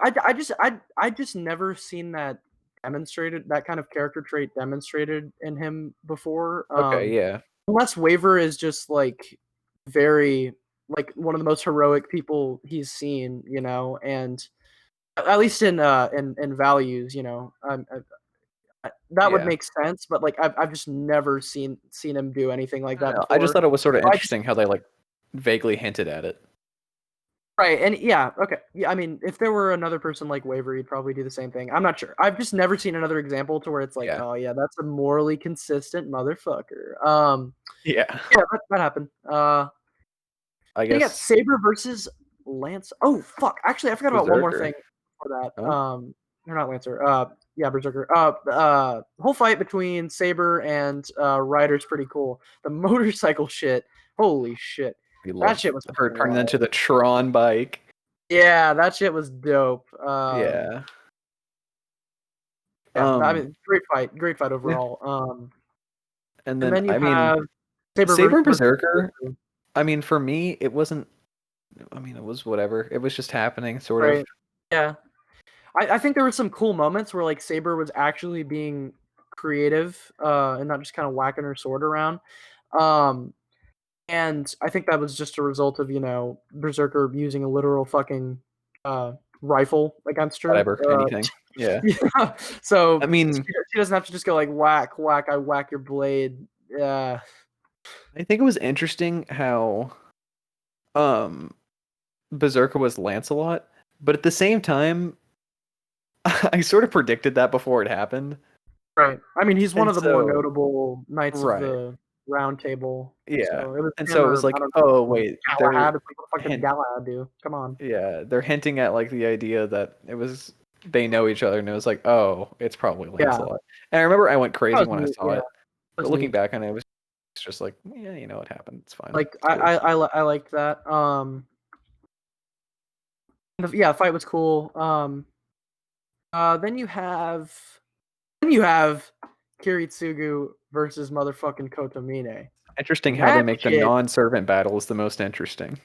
I just never seen that kind of character trait demonstrated in him before, Okay, yeah. unless Waver is just, like, very like, one of the most heroic people he's seen, and at least in values, that would Yeah. make sense, but, like, I've just never seen him do anything like I don't that know. I just before. thought it was sort of So I just interesting how they like vaguely hinted at it. Right, and yeah, okay. Yeah, I mean, if there were another person like Waver, he'd probably do the same thing. I'm not sure. I've just never seen another example to where it's like, Yeah. "Oh, yeah, that's a morally consistent motherfucker." Yeah. Yeah, that happened. I Then you got guess Saber versus Lance. Oh, fuck. Actually, I forgot about one more Berserker. thing for that. Oh, Or not Lancer. Yeah, Berserker. Whole fight between Saber and Ryder's pretty cool. The motorcycle shit. Holy shit. we That love shit was her fucking turning wild. into the Tron bike. Yeah, that shit was dope. Yeah. Yeah, I Um, mean, great fight yeah. overall. And And then then you I mean, have Saber Saber and versus Berserker, I mean, for me, it wasn't. I mean, it was whatever. It was just happening, sort of. right. Yeah, I think there were some cool moments where like Saber was actually being creative, and not just kind of whacking her sword around. Um, and I think that was just a result of Berserker using a literal fucking uh, rifle against her. Whatever, anything. Yeah. Yeah, so I mean, she doesn't have to just go like whack whack. I whack your blade. Yeah, I think it was interesting how um Berserker was Lancelot, but at the same time, I sort of predicted that before it happened. right. I mean, he's one And of the more so, notable knights of right. the Round Table. Yeah. So it was And him so it was or I like, don't oh know, wait, Galahad. they're It's like, what the fuck did hint Galahad do? Come on. yeah, they're hinting at like the idea that it was they know each other and it was like, oh, it's probably Yeah, Lancelot. And I remember I went that crazy was when I neat. saw Yeah, it. that But was looking neat. back on it, it was just like, yeah, you know what happened. It's fine. Like It's cool. I liked that. Yeah, the fight was cool. Then you have Kiritsugu versus motherfucking Kotomine. Interesting how they That make the shit, non-servant battles the most interesting.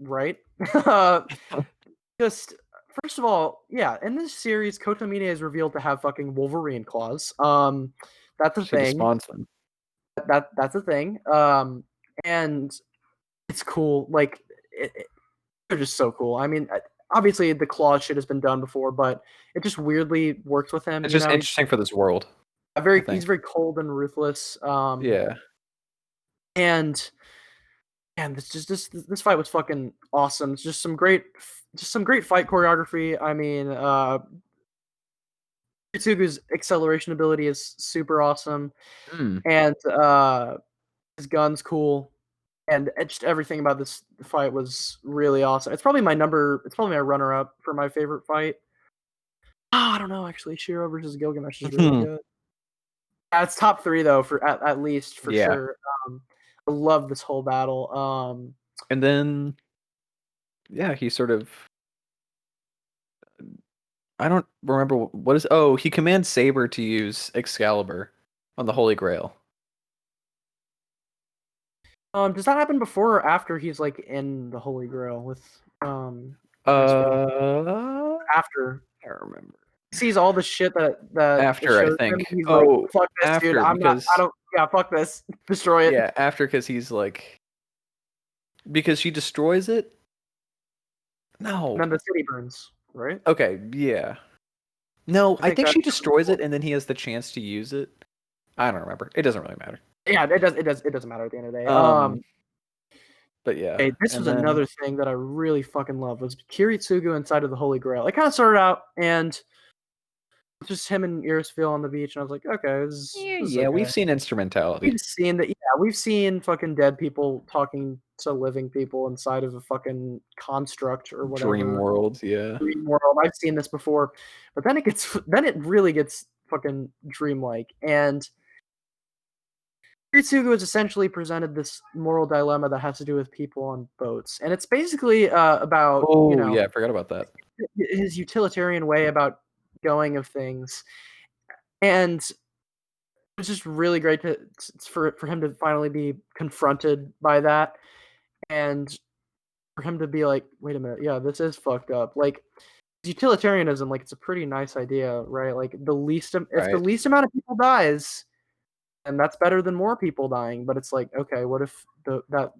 right? Uh, just first of all, yeah, in this series, Kotomine is revealed to have fucking Wolverine claws. That's a She just thing. spawns them. That's a thing. And it's cool. Like they're just so cool. I mean, obviously the claw shit has been done before, but it just weirdly works with him. It's just interesting for this world, I He's think. very cold and ruthless. Yeah. And this fight was fucking awesome. It's just some great fight choreography. I mean, Mitsugu's acceleration ability is super awesome, Hmm. and his gun's cool, and just everything about this fight was really awesome. It's probably my runner up for my favorite fight. I don't know actually. Shiro versus Gilgamesh is really good. Yeah, it's top three though for at least for Yeah. sure. I love this whole battle. And then yeah, he sort of I don't remember what is oh, he commands Saber to use Excalibur on the Holy Grail. Does that happen before or after he's like in the Holy Grail with his family? Uh After. I don't remember. sees all the shit that it After, I shows him, think. he's like, Oh, "Fuck this, dude. after, I'm not. I because don't. Yeah, fuck this. Destroy it." yeah, after, because he's like, because she destroys it. And No. then the city burns, right? Okay, yeah. No, I I think think that's she destroys it, and then he has the chance to use it. I don't remember. It doesn't really matter. yeah. It doesn't matter at the end of the day. Um, but yeah, Okay, this and was then another thing that I really fucking love was Kiritsugu inside of the Holy Grail. It kind of started out and just him and Irisville on the beach, and I was like, okay, this is yeah, we've okay. seen instrumentality. We've seen that, yeah. We've seen fucking dead people talking to living people inside of a fucking construct or Dream whatever worlds, yeah. dream world. I've seen this before, but then it really gets fucking dreamlike. And Kiritsugu has essentially presented this moral dilemma that has to do with people on boats, and it's basically about Oh, yeah, I forgot about that. his utilitarian way about going of things, and it's just really great for him to finally be confronted by that, and for him to be like, "Wait a minute, yeah, this is fucked up." Like utilitarianism, like it's a pretty nice idea, right? Like if the Right. least amount of people dies, and that's better than more people dying. But it's like, okay, what if that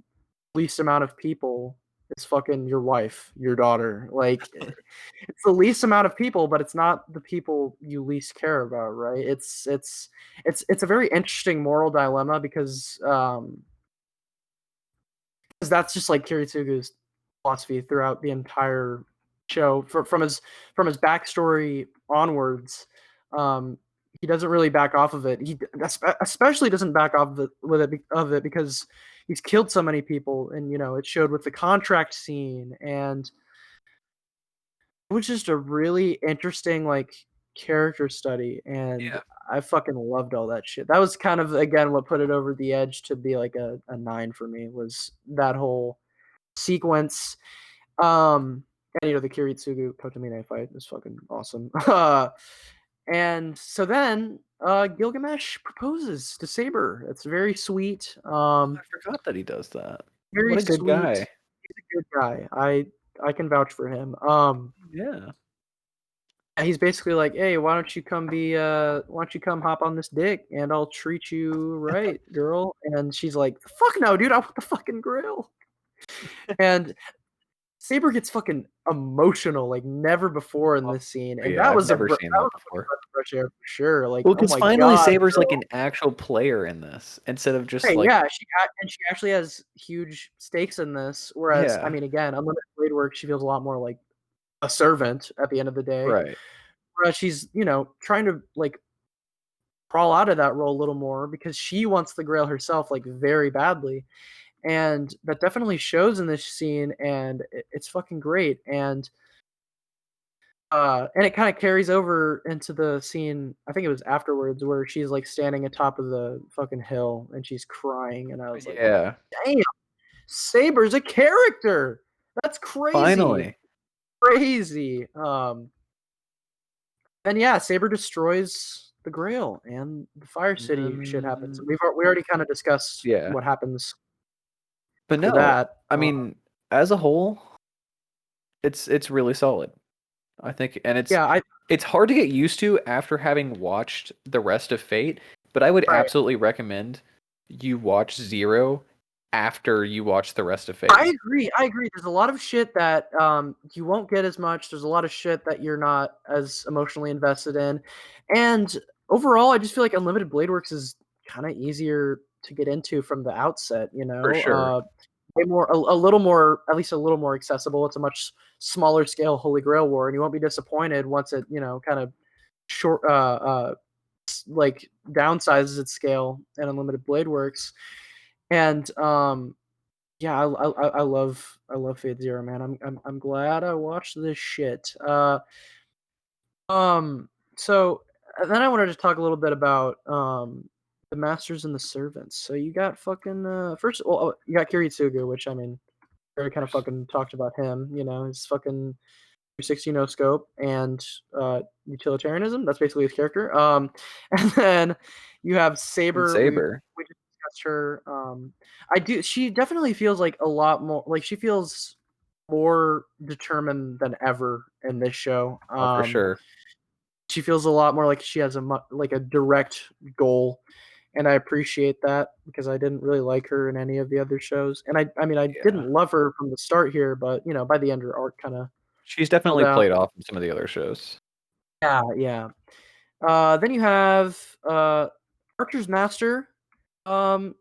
least amount of people is fucking your wife, your daughter? Like, it's the least amount of people, but it's not the people you least care about, right? It's a very interesting moral dilemma because that's just like Kiritsugu's philosophy throughout the entire show. From his backstory onwards, um, he doesn't really back off of it. He especially doesn't back off of it because he's killed so many people, and it showed with the contract scene, and it was just a really interesting like character study, and Yeah. I fucking loved all that shit. That was kind of again what put it over the edge to be like a 9 for me was that whole sequence. And the Kiritsugu Kotomine fight is fucking awesome. And so then Gilgamesh proposes to Saber. It's very sweet. I forgot that he does that. What Very a good sweet. guy. He's a good guy. I can vouch for him. Yeah. He's basically like, "Hey, why don't you come hop on this dick and I'll treat you right, girl?" And she's like, "Fuck no, dude, I want the fucking grill." And Saber gets fucking emotional like never before in Oh, this scene, and yeah, that I've was a never breath seen that of before. fresh air for sure. Like, Well, oh because my finally god, Saber's like girl. an actual player in this instead of just Hey, like, yeah, she actually has huge stakes in this. Whereas, I yeah, mean, again, Unlimited Blade Work, she feels a lot more like a servant at the end of the day. right. Whereas she's, trying to like crawl out of that role a little more because she wants the Grail herself, like very badly. And that definitely shows in this scene, and it's fucking great. And it kind of carries over into the scene. I think it was afterwards where she's like standing atop of the fucking hill and she's crying, and I was like, Yeah. "Damn, Saber's a character. That's crazy, Finally. crazy." And yeah, Saber destroys the Grail, and the Fire And City shit happens. then, We already kind of discussed yeah. what happens But after no, that. I mean, as a whole, it's really solid. I think, and Yeah, I it's hard to get used to after having watched the rest of Fate, but I would right. absolutely recommend you watch Zero after you watch the rest of Fate. I agree. I agree. There's a lot of shit that you won't get as much. There's a lot of shit that you're not as emotionally invested in, and overall, I just feel like Unlimited Blade Works is kind of easier to get into from the outset. For sure. Way more, a little more, at least a little more accessible. It's a much smaller scale Holy Grail war, and you won't be disappointed once it, kind of short, like downsizes its scale and Unlimited Blade Works, and yeah, I love Fate Zero, man. I'm glad I watched this shit. Um, so then I wanted to talk a little bit about the masters and the servants. So you got fucking first, well, you got Kiritsugu, which I mean, we already kind of fucking talked about him. His fucking 360 no scope and utilitarianism. That's basically his character. And then you have And Saber. Saber, We just discussed her. I do. She definitely feels like a lot more. Like she feels more determined than ever in this show. oh, for sure. She feels a lot more like she has like a direct goal, and I appreciate that because I didn't really like her in any of the other shows. And I mean, I Yeah. didn't love her from the start here, but by the end, her arc kind of She's fell definitely down. played off in some of the other shows. Yeah, yeah. Then you have Archer's Master. Um,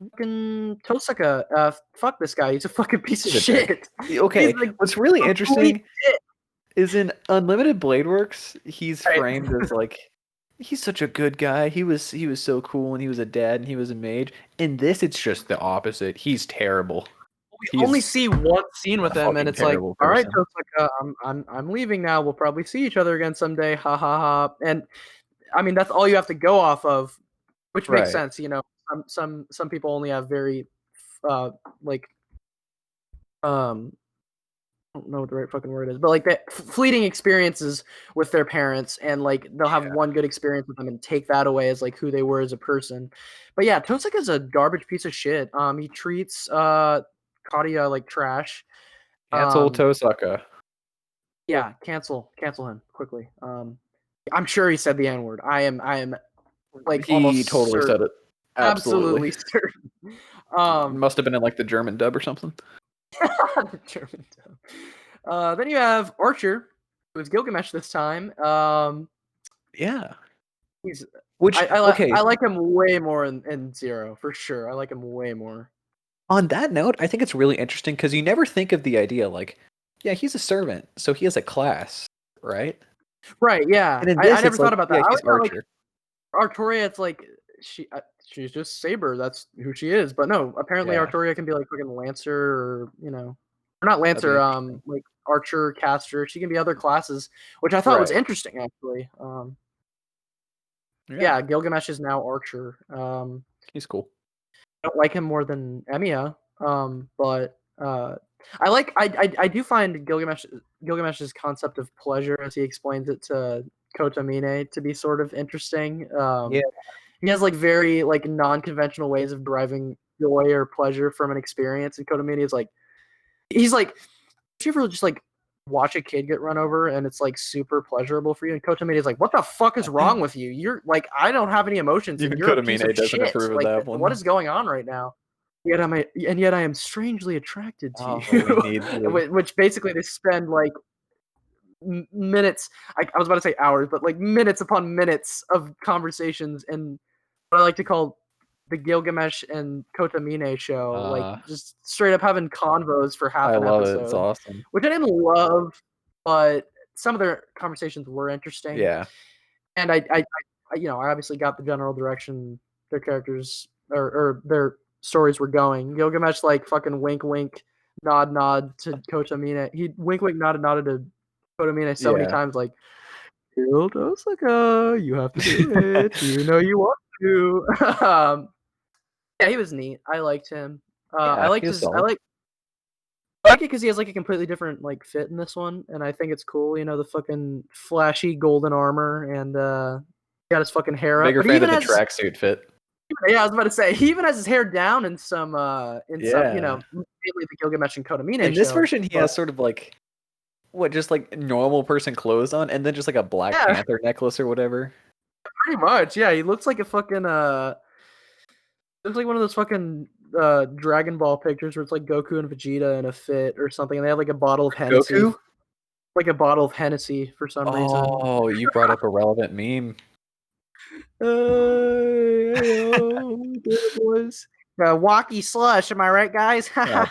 fucking Tosaka. Fuck this guy. He's a fucking piece of He's a dick. shit. He's Okay, like what's really complete interesting shit. is in Unlimited Blade Works, he's Right. framed as like he's such a good guy. He was so cool and he was a dad and he was a mage. In this, it's just the opposite. He's terrible. We only He's see one scene a with him, and fucking it's like, terrible all right, person. Tosaka, I'm leaving now. We'll probably see each other again someday. Ha ha ha. And I mean, that's all you have to go off of, which makes Right. sense. Some people only have very uh like I don't know what the right fucking word is, but like that fleeting experiences with their parents, and like they'll have Yeah. one good experience with them and take that away as like who they were as a person. But yeah, Tosaka's a garbage piece of shit. He treats Kadia like trash. Cancel Um, Tosaka. yeah, cancel him quickly. I'm sure he said the N word. I am like He almost totally certain, said it. Absolutely. absolutely certain. Um, Must have been in like the German dub or something. the German dub. Then you have Archer, who is Gilgamesh this time. Yeah. He's Which I okay, like him way more in Zero for sure. I like him way more. on that note, I think it's really interesting because you never think of the idea like, yeah, he's a servant, so he has a class, right? Right? Yeah. And in I this, never it's thought like, about that. yeah, I he's always thought like Archer. Artoria. It's like she's just Saber. That's who she is. But no, apparently Yeah, Artoria can be like fucking Lancer or not that'd be Lancer. interesting. Like Archer, Caster. She can be other classes, which I thought was Right. interesting actually. Yeah, Yeah, Gilgamesh is now Archer. he's cool. I don't like him more than Emiya. But I do find Gilgamesh's concept of pleasure as he explains it to Kotomine to be sort of interesting. Yeah. He has like very like non-conventional ways of deriving joy or pleasure from an experience, and Kotomine is like he's like, do you ever just like watch a kid get run over and it's like super pleasurable for you? And Kotomine is like, what the fuck is wrong with you? You're like, I don't have any emotions, and Even you're a piece of Kodomine doesn't shit. approve of Like, that what one. is going on right now? Yet I am strangely attracted to Oh, we you, need you. which basically they spend like minutes. I was about to say hours, but like minutes upon minutes of conversations and what I like to call the Gilgamesh and Kotamine show, like Uh, just straight up having convos for half I an love it. It's episode, awesome. which I didn't love, but some of their conversations were interesting, Yeah. and I obviously got the general direction their characters or their stories were going. Gilgamesh like fucking wink wink, nod nod to Kotamine. He wink wink nod to Kotamine so many Yeah. times, like kill Osaka, you have to do it. You want to. Yeah, he was neat. I liked him. I Yeah, he liked was his. I solid. like it because he has like a completely different like fit in this one, and I think it's cool. The fucking flashy golden armor, and got his fucking hair up. Bigger But he fan even of the has, tracksuit fit. yeah, I was about to say, he even has his hair down in some Yeah. mainly the Gilgamesh and Kotamine In this show. version, he But has sort of like what, just like normal person clothes on, and then just like a Black yeah, Panther necklace or whatever. pretty much. Yeah, he looks like a fucking looks like one of those fucking Dragon Ball pictures where it's like Goku and Vegeta in a fit or something, and they have like a bottle of Hennessy, Goku? for some reason. Oh, you brought up a relevant meme. Hey, boys. Walkie slush, am I right, guys? Yeah,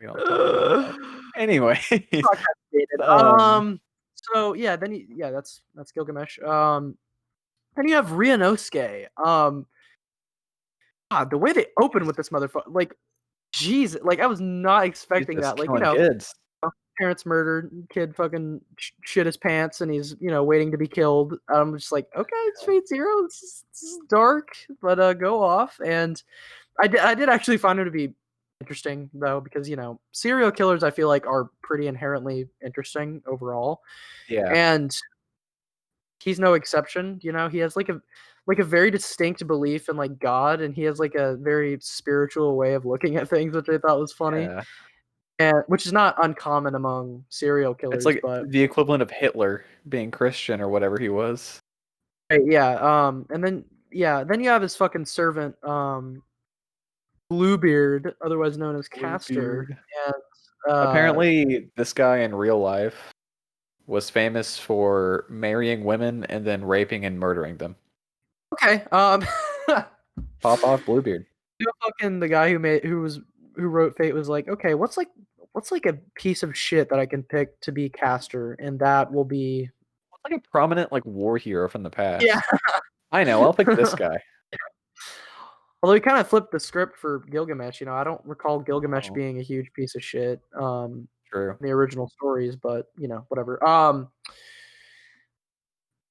we don't talk about that. Anyways, Podcast dated. um, So yeah, that's Gilgamesh. Then you have Ryunosuke. God, the way they open with this motherfucker, like, jeez, like I was not he's expecting just that. Like, killing kids. parents murdered, kid fucking shit his pants, and he's waiting to be killed. I'm just like, okay, it's Fate Zero. This is dark, but go off. And I did actually find him to be interesting though, because serial killers I feel like are pretty inherently interesting overall, Yeah, and he's no exception. He has like a very distinct belief in like God, and he has like a very spiritual way of looking at things, which I thought was funny. yeah. and which is not uncommon among serial It's killers, like but the equivalent of Hitler being Christian or whatever he was. right, yeah, and then yeah, then you have his fucking servant, Bluebeard, otherwise known as Castor, Bluebeard. and Apparently, this guy in real life was famous for marrying women and then raping and murdering them. okay, Pop off Bluebeard. you know, fucking the guy who wrote Fate was like, okay, what's like a piece of shit that I can pick to be Castor, and that will be Like a prominent like war hero from the yeah. past. I know, I'll pick this guy. Although he kind of flipped the script for Gilgamesh, I don't recall Gilgamesh Oh, being a huge piece of shit, true. in the original stories, but whatever.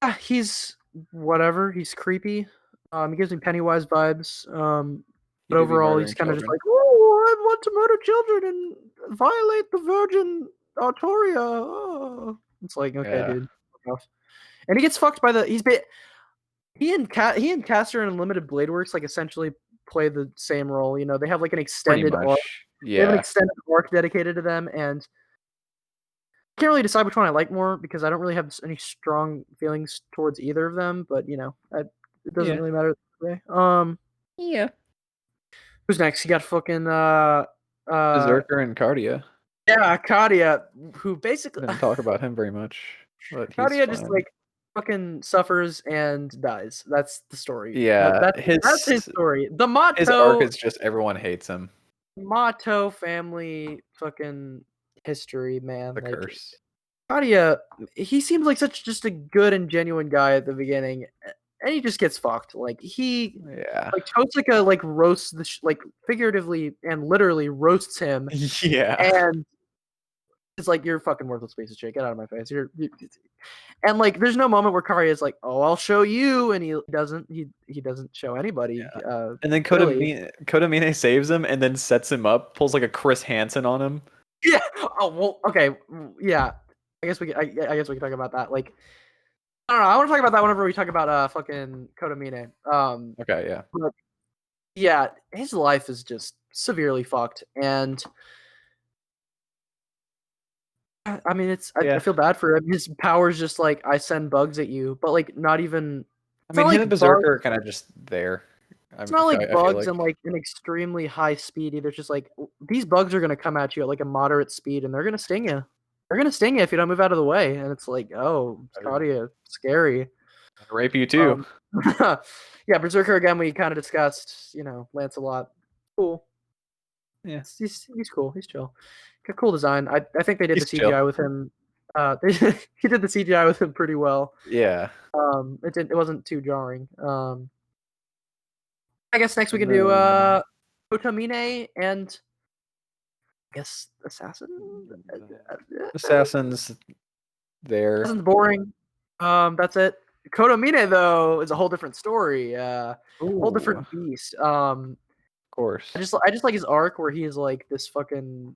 Yeah, he's whatever. He's creepy. He gives me Pennywise vibes. He But do be overall, he's murdering kind of just children. like, oh, I want to murder children and violate the Virgin Autoria. Oh. It's like, okay, Yeah. dude, fuck off. And he gets fucked by the. He and Caster and Unlimited Blade Works like essentially play the same role. They have like an Pretty extended arc. much. They have an Yeah. extended arc dedicated to them, and can't really decide which one I like more because I don't really have any strong feelings towards either of them. But it doesn't Yeah. really matter today. Yeah. Who's next? You got fucking uh Berserker and Cardia. yeah, Kadia, who basically Didn't talk about him very much, but he's Kadia just fun. like fucking suffers and dies. That's the story. Yeah, That's his story. The his arc is just everyone hates him. Mato family fucking history, man. The Like curse. Kadia, he seems like such just a good and genuine guy at the beginning, and he just gets fucked. Yeah. Like Tosaka like roasts like figuratively and literally roasts him, Yeah. and it's like you're a fucking worthless piece of shit. Get out of my face. And like there's no moment where Karia is like, oh, I'll show you, and he doesn't. He doesn't show anybody. Yeah. And then Really. Kodamine saves him and then sets him up, pulls like a Chris Hansen on him. Yeah. Oh well. Okay. Yeah. I guess we can talk about that. Like I don't know. I want to talk about that whenever we talk about fucking Kodamine. Okay, yeah. But yeah, his life is just severely fucked, and I mean, I Yeah. feel bad for him. His power's just like I send bugs at you, but like not even. I It's mean, not him and like bugs. Berserker are kind of just there. It's not like I feel bugs like. and like an extremely high speed either. It's just like these bugs are gonna come at you at like a moderate speed, and they're gonna sting you. They're gonna sting you if you don't move out of the way. And it's like, oh, Claudia, scary. Rape you too. Um, yeah, Berserker again. We kind of discussed, Lancelot. Cool. Yeah. He's cool. He's chill. Got cool design. I think they did the He's chill. CGI with him. He did the CGI with him pretty well. Yeah. It wasn't too jarring. I guess next we And can do then Otamine and I guess Assassin. Assassin's there. Assassin's boring. That's it. Kotomine though is a whole different story. Whole Ooh, of different beast. course. I just like his arc where he is like this fucking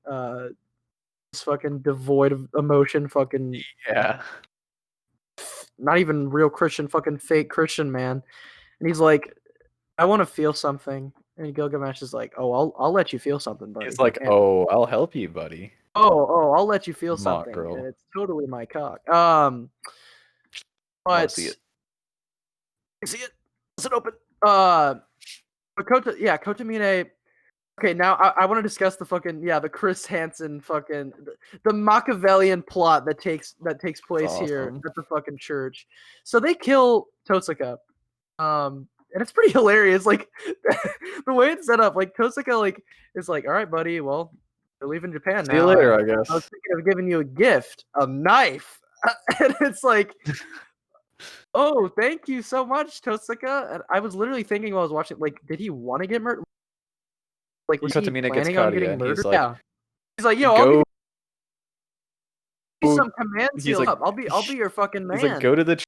devoid of emotion, fucking Yeah. not even real Christian, fucking fake Christian man. And he's like, I want to feel something. And Gilgamesh is like, oh, I'll let you feel something, He's buddy. like, And "Oh, I'll help you, buddy." I'll let you feel something, and Mongrel. it's totally my cock. Love to see But it. see it? Is it open? But Kotamine. Okay, now I want to discuss the Chris Hansen the Machiavellian plot that takes It's place here awesome. at the fucking church. So they kill Tosaka, and it's pretty hilarious. Like the way it's set up, like Tosaka is like, all right, buddy, well, you're leaving Japan See you now. later, I I was guess. thinking of giving you a gift, a knife, and it's like, oh, thank you so much, Tosaka. And I was literally thinking while I was watching, like, did he want to get murdered? Like, was he Kotamina gets planning on Kadia, getting and he's murdered? like, Yeah. He's like, yo, I'll give "Go." you some command He's seal like, help. I'll be your fucking he's like, man. "Go to the Yeah.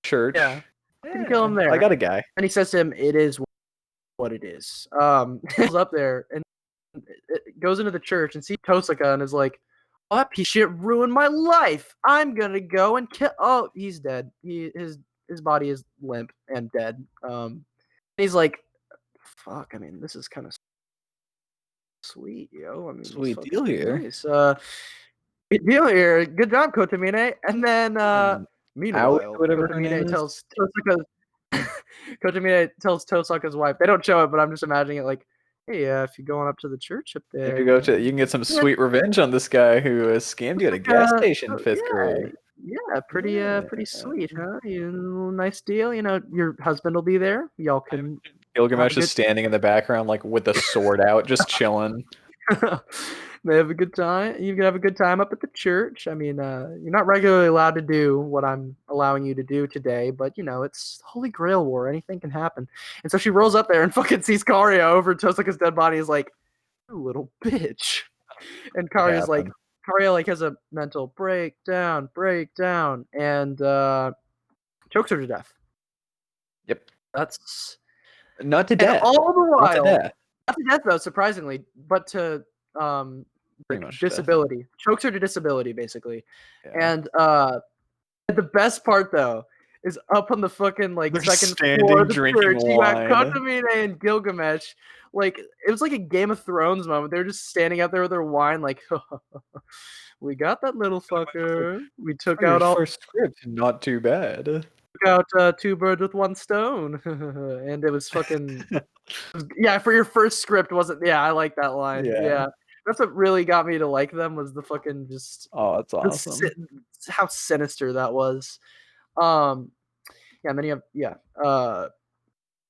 church." Can kill him Yeah, I there. got a guy. And he says to him, it is what it is. He's up there and it goes into the church and sees Tosaka and is like, oh, that piece of shit ruined my life. I'm gonna go and kill. Oh, he's dead. His body is limp and dead. He's like, fuck. I mean, this is kind of Sweet, yo. I mean, that's Sweet fucking deal here. nice. Good deal here. Good job, Kotamine. And then, And Aoi, meanwhile, whatever her name Kotamine is. tells Tosaka, Kotamine tells Tosaka's wife. They don't show it, but I'm just imagining it like, hey, if you're going up to the church up If you there, go to, you can get some yeah, sweet revenge on this guy who scammed you at a gas station, fifth yeah, grade. yeah, Yeah. pretty sweet, huh? Nice deal. You know, your husband will be there. Y'all can have a Gilgamesh is good standing in the background, like with a sword out, just chilling. they have a good time. You can have a good time up at the church. I mean, you're not regularly allowed to do what I'm allowing you to do today, but you know, it's Holy Grail War. Anything can happen. And so she rolls up there and fucking sees Karia over Tosaka's dead body. Is like, you little bitch. And It Karia's like, happened. Karia like has a mental breakdown, and chokes her to death. Yep. That's Not to and death. all the Not to while, death. not to death though, surprisingly, but to Pretty like much to death. disability. Chokes her to disability, basically. Yeah. And the best part though is up on the fucking like They're second floor standing of the drinking church. You got wine. Kotomine and Gilgamesh. Like it was like a Game of Thrones moment. They're just standing out there with their wine, like we got that little Gilgamesh is like, fucker. We took for your out all first script, not too bad. took out two birds with one stone. And it was fucking yeah, for your first script wasn't yeah, I like that line. Yeah. Yeah. That's what really got me to like them was the fucking just Oh, that's the awesome. how sinister that was. Um yeah, and then you have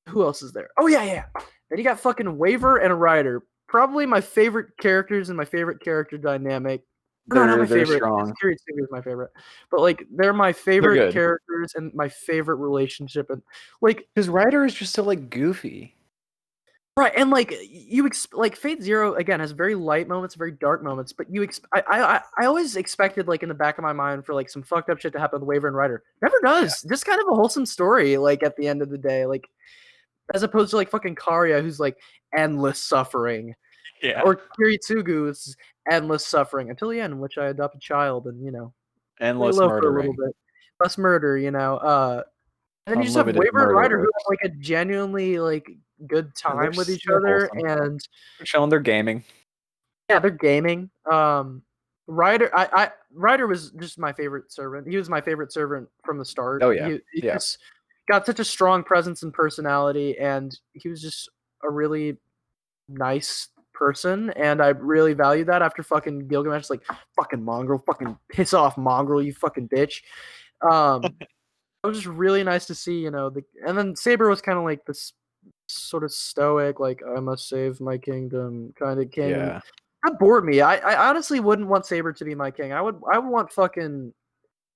who else is there? Oh yeah. Then you got fucking Waver and a Rider. Probably my favorite characters and my favorite character dynamic. No, not my They're favorite. strong. Kiryu is my favorite. But like they're my They're favorite good. characters and my favorite relationship and like Because Ryder is just so like goofy. right, and like like Fate Zero again has very light moments, very dark moments, but I always expected like in the back of my mind for like some fucked up shit to happen with Waver and Rider. Never Yeah. does. Just kind of a wholesome story. Like at the end of the day, like as opposed to like fucking Karya who's like endless suffering, Yeah. or Kiritsugu's endless suffering until the end, in which I adopt a child and lay Endless low for a little murdering. bit, less murder. And then you just have Unlimited Waver and murder Rider who lips. have like a genuinely like good time with each They're other wholesome. and They're showing their gaming. yeah, they're gaming. Ryder was just my favorite servant. He was my favorite servant from the start. Oh yeah. He Yeah. just got such a strong presence and personality, and he was just a really nice person, and I really value that after fucking Gilgamesh like fucking mongrel, fucking piss off mongrel, you fucking bitch. It was just really nice to see, and then Saber was kind of like this sort of stoic, like I must save my kingdom kind of king, and Yeah. that bored me. I honestly wouldn't want Saber to be my king. I would want fucking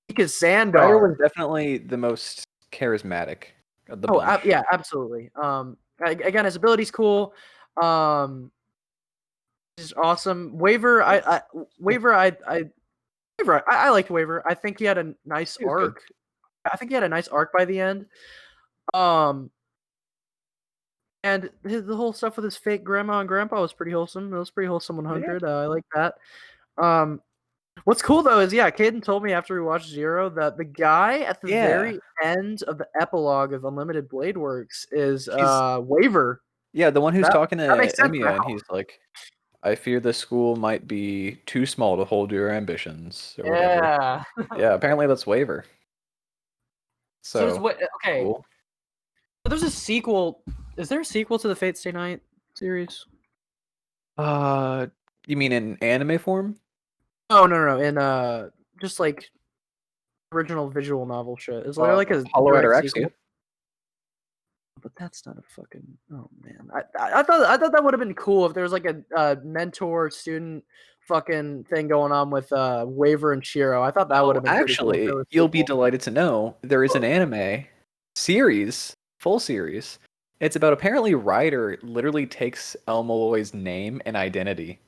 Mika Ryder Sandar. was definitely the most charismatic of the Oh, bunch. yeah, absolutely. Again, his ability's cool. Um, he's awesome. Waver, I liked Waver. I think he had a nice He was good. arc. I think he had a nice arc by the end. Um, and the whole stuff with his fake grandma and grandpa was pretty wholesome. It was pretty wholesome Yeah. 100. I like that. Um, what's cool though is Caden told me after we watched Zero that the guy at the Yeah. very end of the epilogue of Unlimited Blade Works is He's Waver. yeah, the one who's That talking that to makes sense Emiya, now. and he's like, "I fear the school might be too small to hold your ambitions, or whatever." Yeah. Yeah, apparently that's Waver. So does So what? Okay. cool. So there's a sequel. Is there a sequel to the Fate Stay Night series? Uh, you mean in anime form? Oh no. In just like original visual novel shit. Is there like a Hollow direct sequel? Ataraxia. But that's not a fucking. Oh man, I thought that would have been cool if there was like a mentor student fucking thing going on with Waver and Shiro. I thought that would Oh, have been pretty cool if there actually, was a you'll be sequel. delighted to know there is an anime series, full series. It's about apparently Ryder literally takes El Malloy's name and identity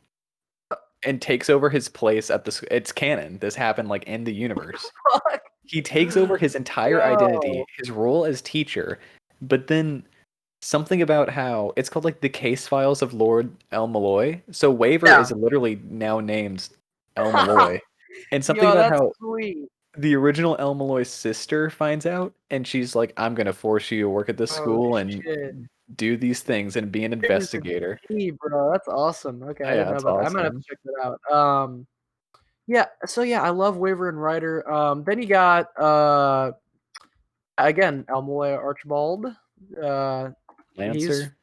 and takes over his place at the. It's canon. This happened like in the universe. Fuck. He takes over his entire identity, Yo. his role as teacher, but then something about how it's called like the case files of Lord El Malloy. So Waver Yeah. is literally now named El Malloy, and something Yo, about that's how sweet. the original El Malloy's sister finds out, and she's like, "I'm gonna force you to work at this Oh school and shit. do these things and be an He's a investigator. G, bro. That's awesome. Okay, I didn't Yeah, know that's about that. I might have to awesome. check that out. Yeah. So yeah, I love Wyvern Rider. Then you got again Elmoy Archibald. Uh, he's Lancer,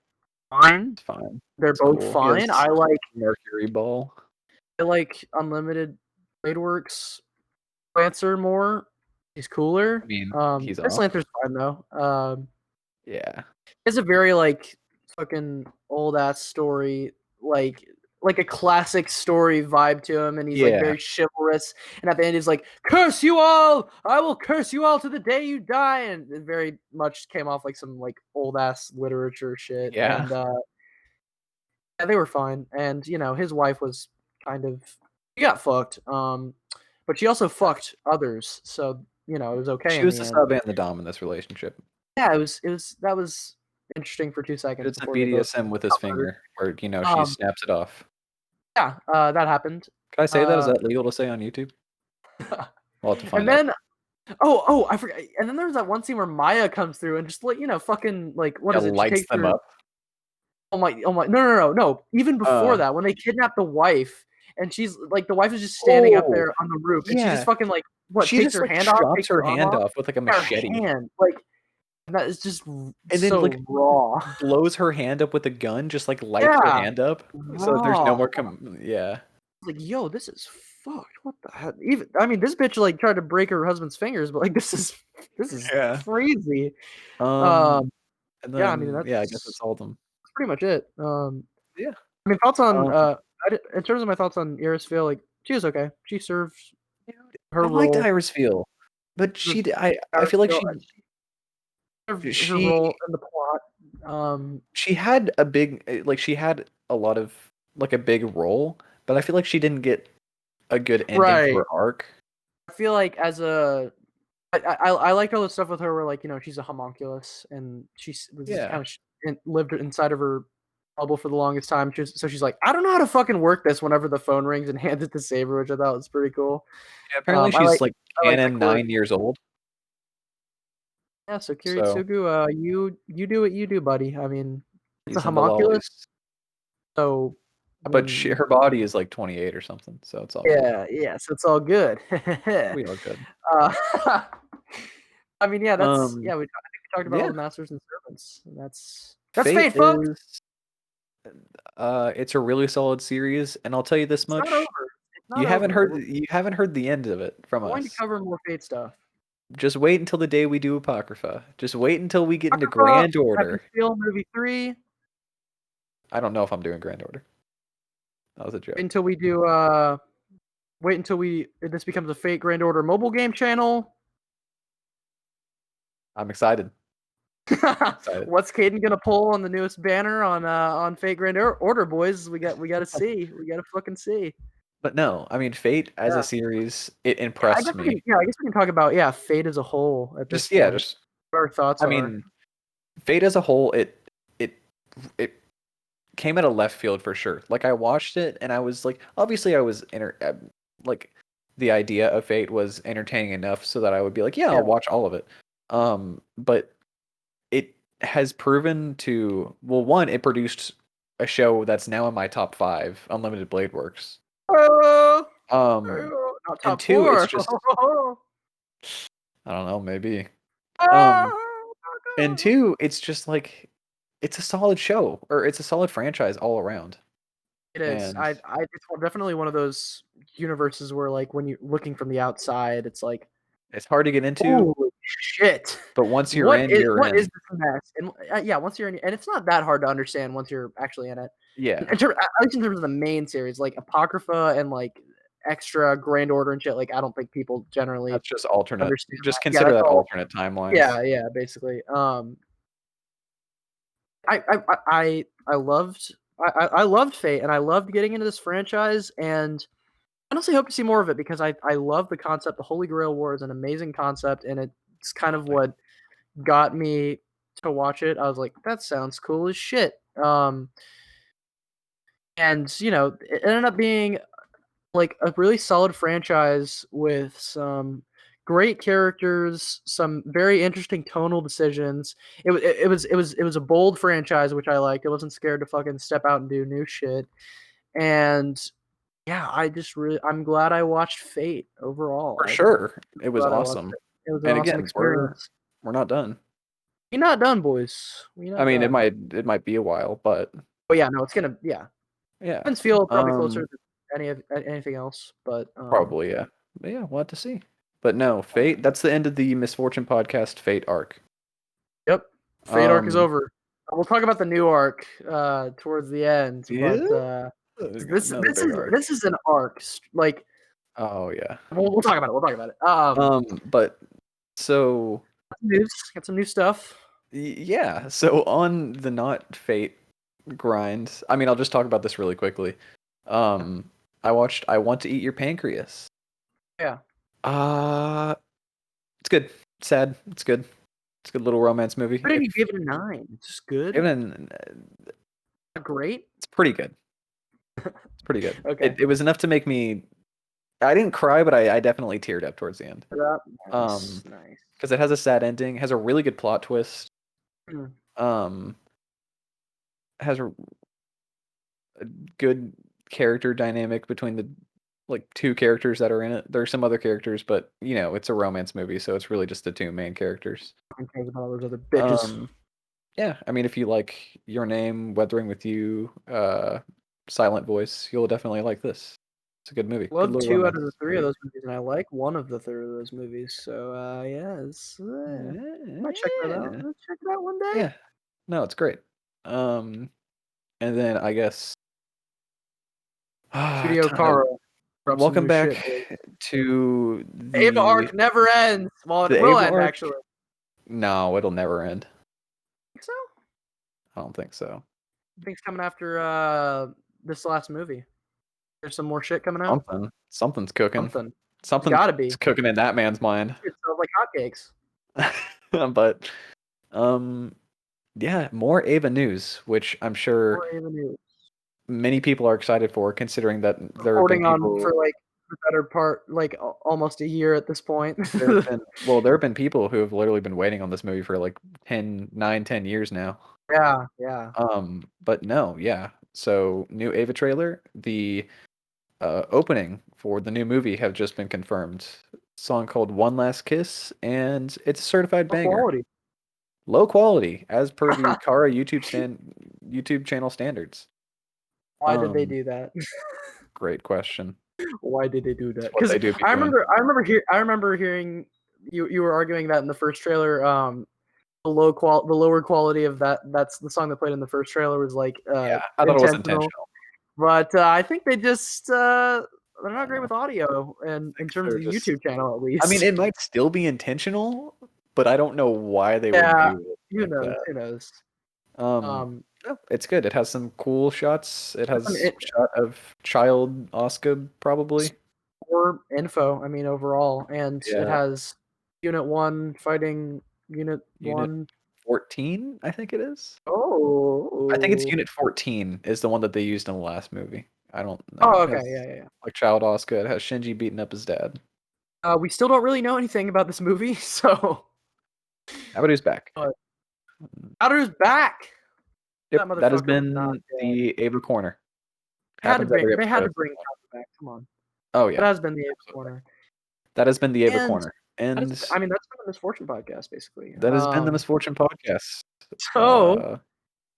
fine. it's fine. They're It's both cool. He fine. has Mercury Ball. I like Unlimited Bladeworks Lancer more. He's cooler. I mean, he's This awesome. Lancer's fine though. Yeah. It's a very like fucking old ass story, like a classic story vibe to him, and he's like Yeah. very chivalrous. And at the end, he's like, "Curse you all! I will curse you all to the day you die." And it very much came off like some like old ass literature shit. Yeah. And yeah, they were fine. And you know, his wife was kind of she got fucked. But she also fucked others, so you know it was okay She in was the the end. sub and the dom in this relationship. Yeah, it was that was interesting for 2 seconds Did some before they both BDSM with his got murdered. finger, where she Um, snaps it off. yeah, that happened. Can I say that? Is Uh, that legal to say on YouTube? We'll have to and find out. then I forgot. And then there's that one scene where Maya comes through and just like fucking like what Yeah, is it? She lights takes them her. up. Oh my! No! Even before Uh, that, when they kidnap the wife, and she's like the wife is just standing up oh, there on the roof, and she just yeah. fucking like what She takes just her like hand off, chops takes her her arm hand off, off with like a her machete, hand like that is just and then like so raw. blows her hand up with a gun, just like lights her Yeah, hand up, so there's no raw. more. Yeah, Like, yo, this is fucked. What the heck? Even I mean, this bitch like tried to break her husband's fingers, but like this is yeah. crazy. Um, Um, and yeah, I mean then yeah, I guess that's that's all of them. pretty much it. Yeah. I mean, thoughts on Um, in terms of my thoughts on Iris Phil, like she was okay. She served dude, her I liked role. Iris Feel, but Served I Iris feel like Phil, she served her she role in the plot. she had a big like she had a lot of like a big role, but I feel like she didn't get a good ending to Right. her arc. I feel like as a I liked all the stuff with her where like she's a homunculus and was Yeah. kind of lived inside of her bubble for the longest time. So she's like, I don't know how to fucking work this. Whenever the phone rings and hands it to Saber, which I thought was pretty cool. Yeah, apparently I she's like like that canon quirk. 9 years old. Yeah, so So Kiritsugu, you do what you do, buddy. I mean, it's a he's into homunculus, lollies. so I But mean, you her body is like 28 or something, so it's all good. yeah, so it's all good. We all good. uh, I mean, yeah, that's Um, yeah. I think we talked about all yeah. the masters and servants, and that's Fate fate, folks. is it's a really solid series, and I'll tell you this It's not over. much. It's not over. We're You haven't heard the end of it from going to us. cover more fate stuff. Just wait until the day we do Apocrypha. Just wait until we get into Apocrypha, Grand Happy Order. Steel movie 3. I don't know if I'm doing Grand Order. That was a joke. Until we do wait until this becomes a Fate Grand Order mobile game channel. I'm excited. Excited. What's Caden gonna pull on the newest banner on Fate Grand Order, boys? We gotta see. We gotta fucking see. But no, I mean Fate as Yeah. a series, it Yeah, impressed me. I guess we can talk about Fate as a whole at this Just yeah, point. just What our thoughts I are. mean, Fate as a whole, it it came out of left field for sure. Like I watched it and I was like, obviously I was like the idea of Fate was entertaining enough so that I would be like, yeah, Yeah. I'll watch all of it. But it has proven to well, one, it produced a show that's now in my top 5, Unlimited Blade Works. Oh, Um, not and top two, it's 4. just I don't know, maybe. Um, Oh, and two, it's just like it's a solid show or it's a solid franchise all around. it is. And It's definitely one of those universes where, like, when you're looking from the outside, it's like, it's hard to get into, holy shit! but once you're in, you're What is in. this mess? And yeah, once you're in, and it's not that hard to understand once you're actually in it. Yeah, At least in terms of the main series, like Apocrypha and like extra Grand Order and shit. Like, I don't think people generally that's just alternate. understand Just that. Yeah, consider that's that all. alternate timelines. Yeah, basically. I loved I loved Fate and I loved getting into this franchise and honestly hope to see more of it because I love the concept. The Holy Grail War is an amazing concept and it's kind Oh, of thank what got me to watch it. I was like, that sounds cool as shit. And it ended up being like a really solid franchise with some great characters, some very interesting tonal decisions. It was a bold franchise, which I liked. It wasn't scared to fucking step out and do new shit. And yeah, I'm glad I watched Fate overall. For I'm sure. It was glad I watched awesome. it. It was an And awesome again, we're experience. we're not done. We not done, boys. We I not mean, done. it might be a while, but But yeah, no, it's gonna yeah. yeah. Women's field probably closer Um, than anything else, but Probably, yeah. But yeah, we'll have to see. But no, Fate, that's the end of the Misfortune podcast Fate arc. yep. Fate arc is Um, over. We'll talk about the new arc towards the end, yeah, but another big arc. this is an arc. Like Oh yeah. we'll talk about it. We'll talk about it. But so News. Got some new stuff. yeah, so on the not Fate grind, I mean, I'll just talk about this really quickly. I watched I Want to Eat Your Pancreas. Yeah. Uh, it's good. Sad. It's good. It's a good little romance movie. Why didn't you give it a 9? It's just good. Even Great. it's pretty good. It's pretty good. Okay. It was enough to make me. I didn't cry, but I definitely teared up towards the end. Nice. Nice. Because it has a sad ending, has a really good plot twist. Mm. Has a good character dynamic between the like two characters that are in it. There are some other characters, but you know, it's a romance movie, so it's really just the two main characters. Who cares about all those other bitches? Yeah, I mean, if you like Your Name, Weathering with You, Silent Voice, you'll definitely like this. It's a good movie. Good Love little 2 out of romance the 3 of movie. those movies, and I like one of the 3 of those movies. So yeah, might check that out. Yeah. I'll check it out one day. Yeah. No, it's great. And then I guess Studio time. Kara. Drop some Welcome new back shit, boy. to Ava arc never ends. Well, it the will Ava end arc. actually. No, it'll never end. Think so? I don't think so. I think it's coming after this last movie. There's some more shit coming out. Something's cooking. Something. It's Something's gotta be. cooking in that man's mind. It smells like hotcakes. But yeah, more Ava news, which I'm sure More Ava news. many people are excited for, considering that there have been Reporting on people. for like the better part, like almost a year at this point. There have been people who have literally been waiting on this movie for like 10 years now. Yeah, yeah. But no, yeah. So new Ava trailer, the opening for the new movie have just been confirmed. Song called One Last Kiss, and it's a certified banger. Quality. Low quality, as per the Kara YouTube channel standards. Why did they do that? Great question. Why did they do that? What Because they do be I doing. remember hearing you were arguing that in the first trailer. The lower quality of that's the song that played in the first trailer was like Yeah, I thought it was intentional. But I think they just they're not great with audio and in terms of the YouTube channel at least. I mean, it might still be intentional, but I don't know why they would yeah, do it who like knows? that. Who knows? No, it's good. It has some cool shots. It has it, a shot of child Oscar probably. more info. I mean, overall, and it Yeah. has Unit 1 fighting Unit 1. 14, I think it is. Oh, I think it's Unit 14 is the one that they used in the last movie. I don't know. Oh, It okay, has, yeah. like child Oscar. It has Shinji beating up his dad. We still don't really know anything about this movie, so. How about who's back? Outer's back. Yep, that has motherfucker was not been dead. the Ava Corner. They had to Happens every bring episode. Kyle back. Come on. Oh That yeah, has been the Ava Corner. that has been the Ava And Corner, and that's been the Misfortune podcast, basically. that has been the Misfortune podcast. So,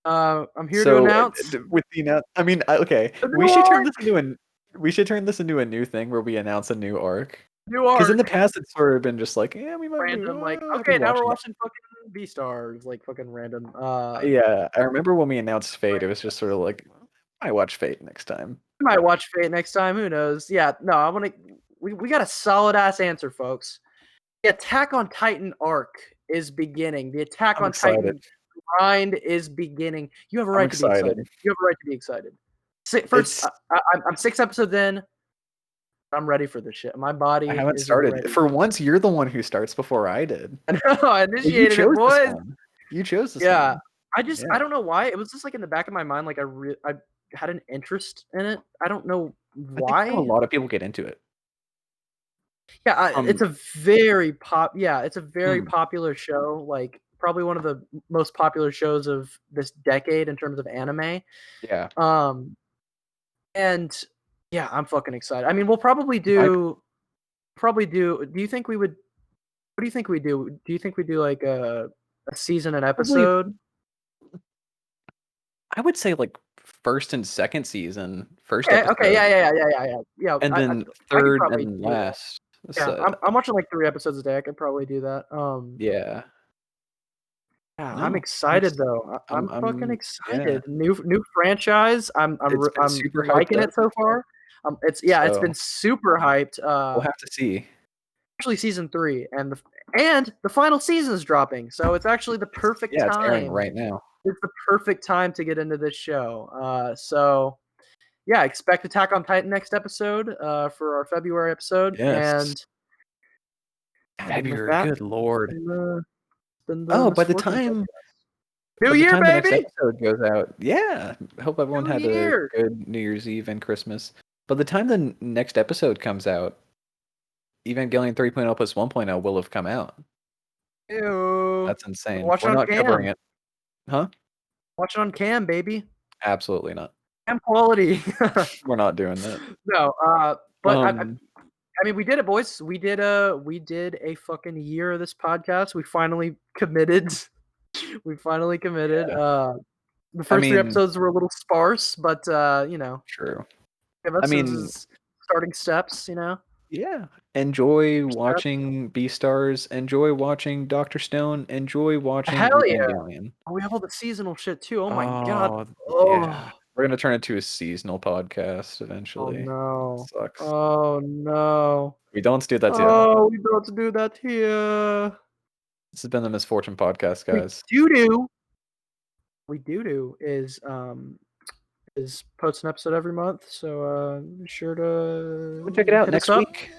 I'm here to announce with the I mean, okay, the we new should turn arc. this into a new thing where we announce a new arc. New Because in the arc. past, it's sort of been just like, yeah, we might Random, like, I'll be okay, now we're watching watching fucking Beastars, like fucking random. that. Yeah, I remember when we announced Fate, it was just sort of like, I watch Fate next time. We might watch Fate next time. Who knows? Yeah, no, I want to. We got a solid ass answer, folks. The Attack on Titan arc is beginning. The Attack I'm on excited. Titan grind is beginning. You have a right to be excited. excited. You have a right to be excited. First, I'm 6 episodes in. I'm ready for this shit. My body I haven't is started. ready. For once, you're the one who starts before I did. I know, I initiated it, boys. You chose this Yeah, one. I don't know why. It was just like in the back of my mind, like I had an interest in it. I don't know I why. think a lot of people get into it. Yeah, From it's a very it's a very mm, popular show, like, probably one of the most popular shows of this decade in terms of anime, yeah. um, and, yeah, I'm fucking excited. I mean, we'll I probably do you think we would what do you think we do? Do you think we do, like, a season an probably episode? I would say like first and second season, first Okay, episode, yeah, and then I could third probably and do that. last. Yeah, So I'm watching, like, 3 episodes a day, I could probably do that, yeah. yeah, I'm No, excited though. I'm fucking yeah. excited. New franchise. It's been I'm super hyped liking up, it so far. It's so been super hyped. we'll have to see. Actually season 3 and the final season is dropping. So it's actually the perfect Yeah, it's airing time. right now. It's the perfect time to get into this show. So yeah, expect Attack on Titan next episode for our February episode. Yes. And with February, that, good lord. been the Oh, misfortune podcast. New by the year, time the next baby! episode goes out, yeah, hope everyone New had a year! good New Year's Eve and Christmas. By the time the next episode comes out, Evangelion 3.0 plus 1.0 will have come out. Ew. That's insane. Watch it We're on not covering cam. it. Huh? Watch it on cam, baby. Absolutely not. Cam quality. We're not doing that. No, but Um, I mean, we did it, boys. We did a fucking year of this podcast. We finally committed. We finally committed. yeah. The I first 3 mean, episodes were a little sparse, but true. give I us mean, as starting steps. yeah. Enjoy First step. watching Beastars. Enjoy watching Doctor Stone. Enjoy watching Hell yeah! Evangelion. Oh, we have all the seasonal shit too. Oh my god. Oh, Oh. yeah. We're gonna turn it to a seasonal podcast Oh eventually. no. Sucks. Oh no. We don't do that here. Oh, we about to do that here. This has been the Misfortune Podcast, We guys. do do we do is post an episode every month, so be sure Come check it to out hit us next up week.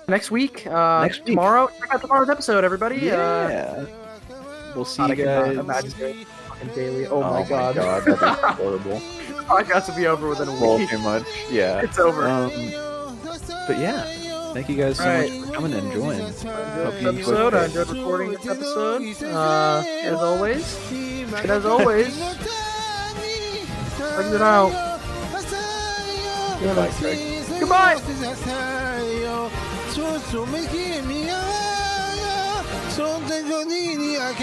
next week. Next week. Tomorrow, check out tomorrow's episode, everybody. Yeah. We'll see God, you I cannot guys. imagine doing it fucking daily. Oh my Oh my god. god, that'd be horrible. The podcast will be over within a Well, week. too much. Yeah. It's over. But yeah, thank you guys so Alright. much for coming and joining. I enjoyed Hope this you episode. I enjoyed it. enjoyed recording this episode. And as always, bring it out. Goodbye, Craig. Goodbye. 说说没给你啊，从这个你的爱。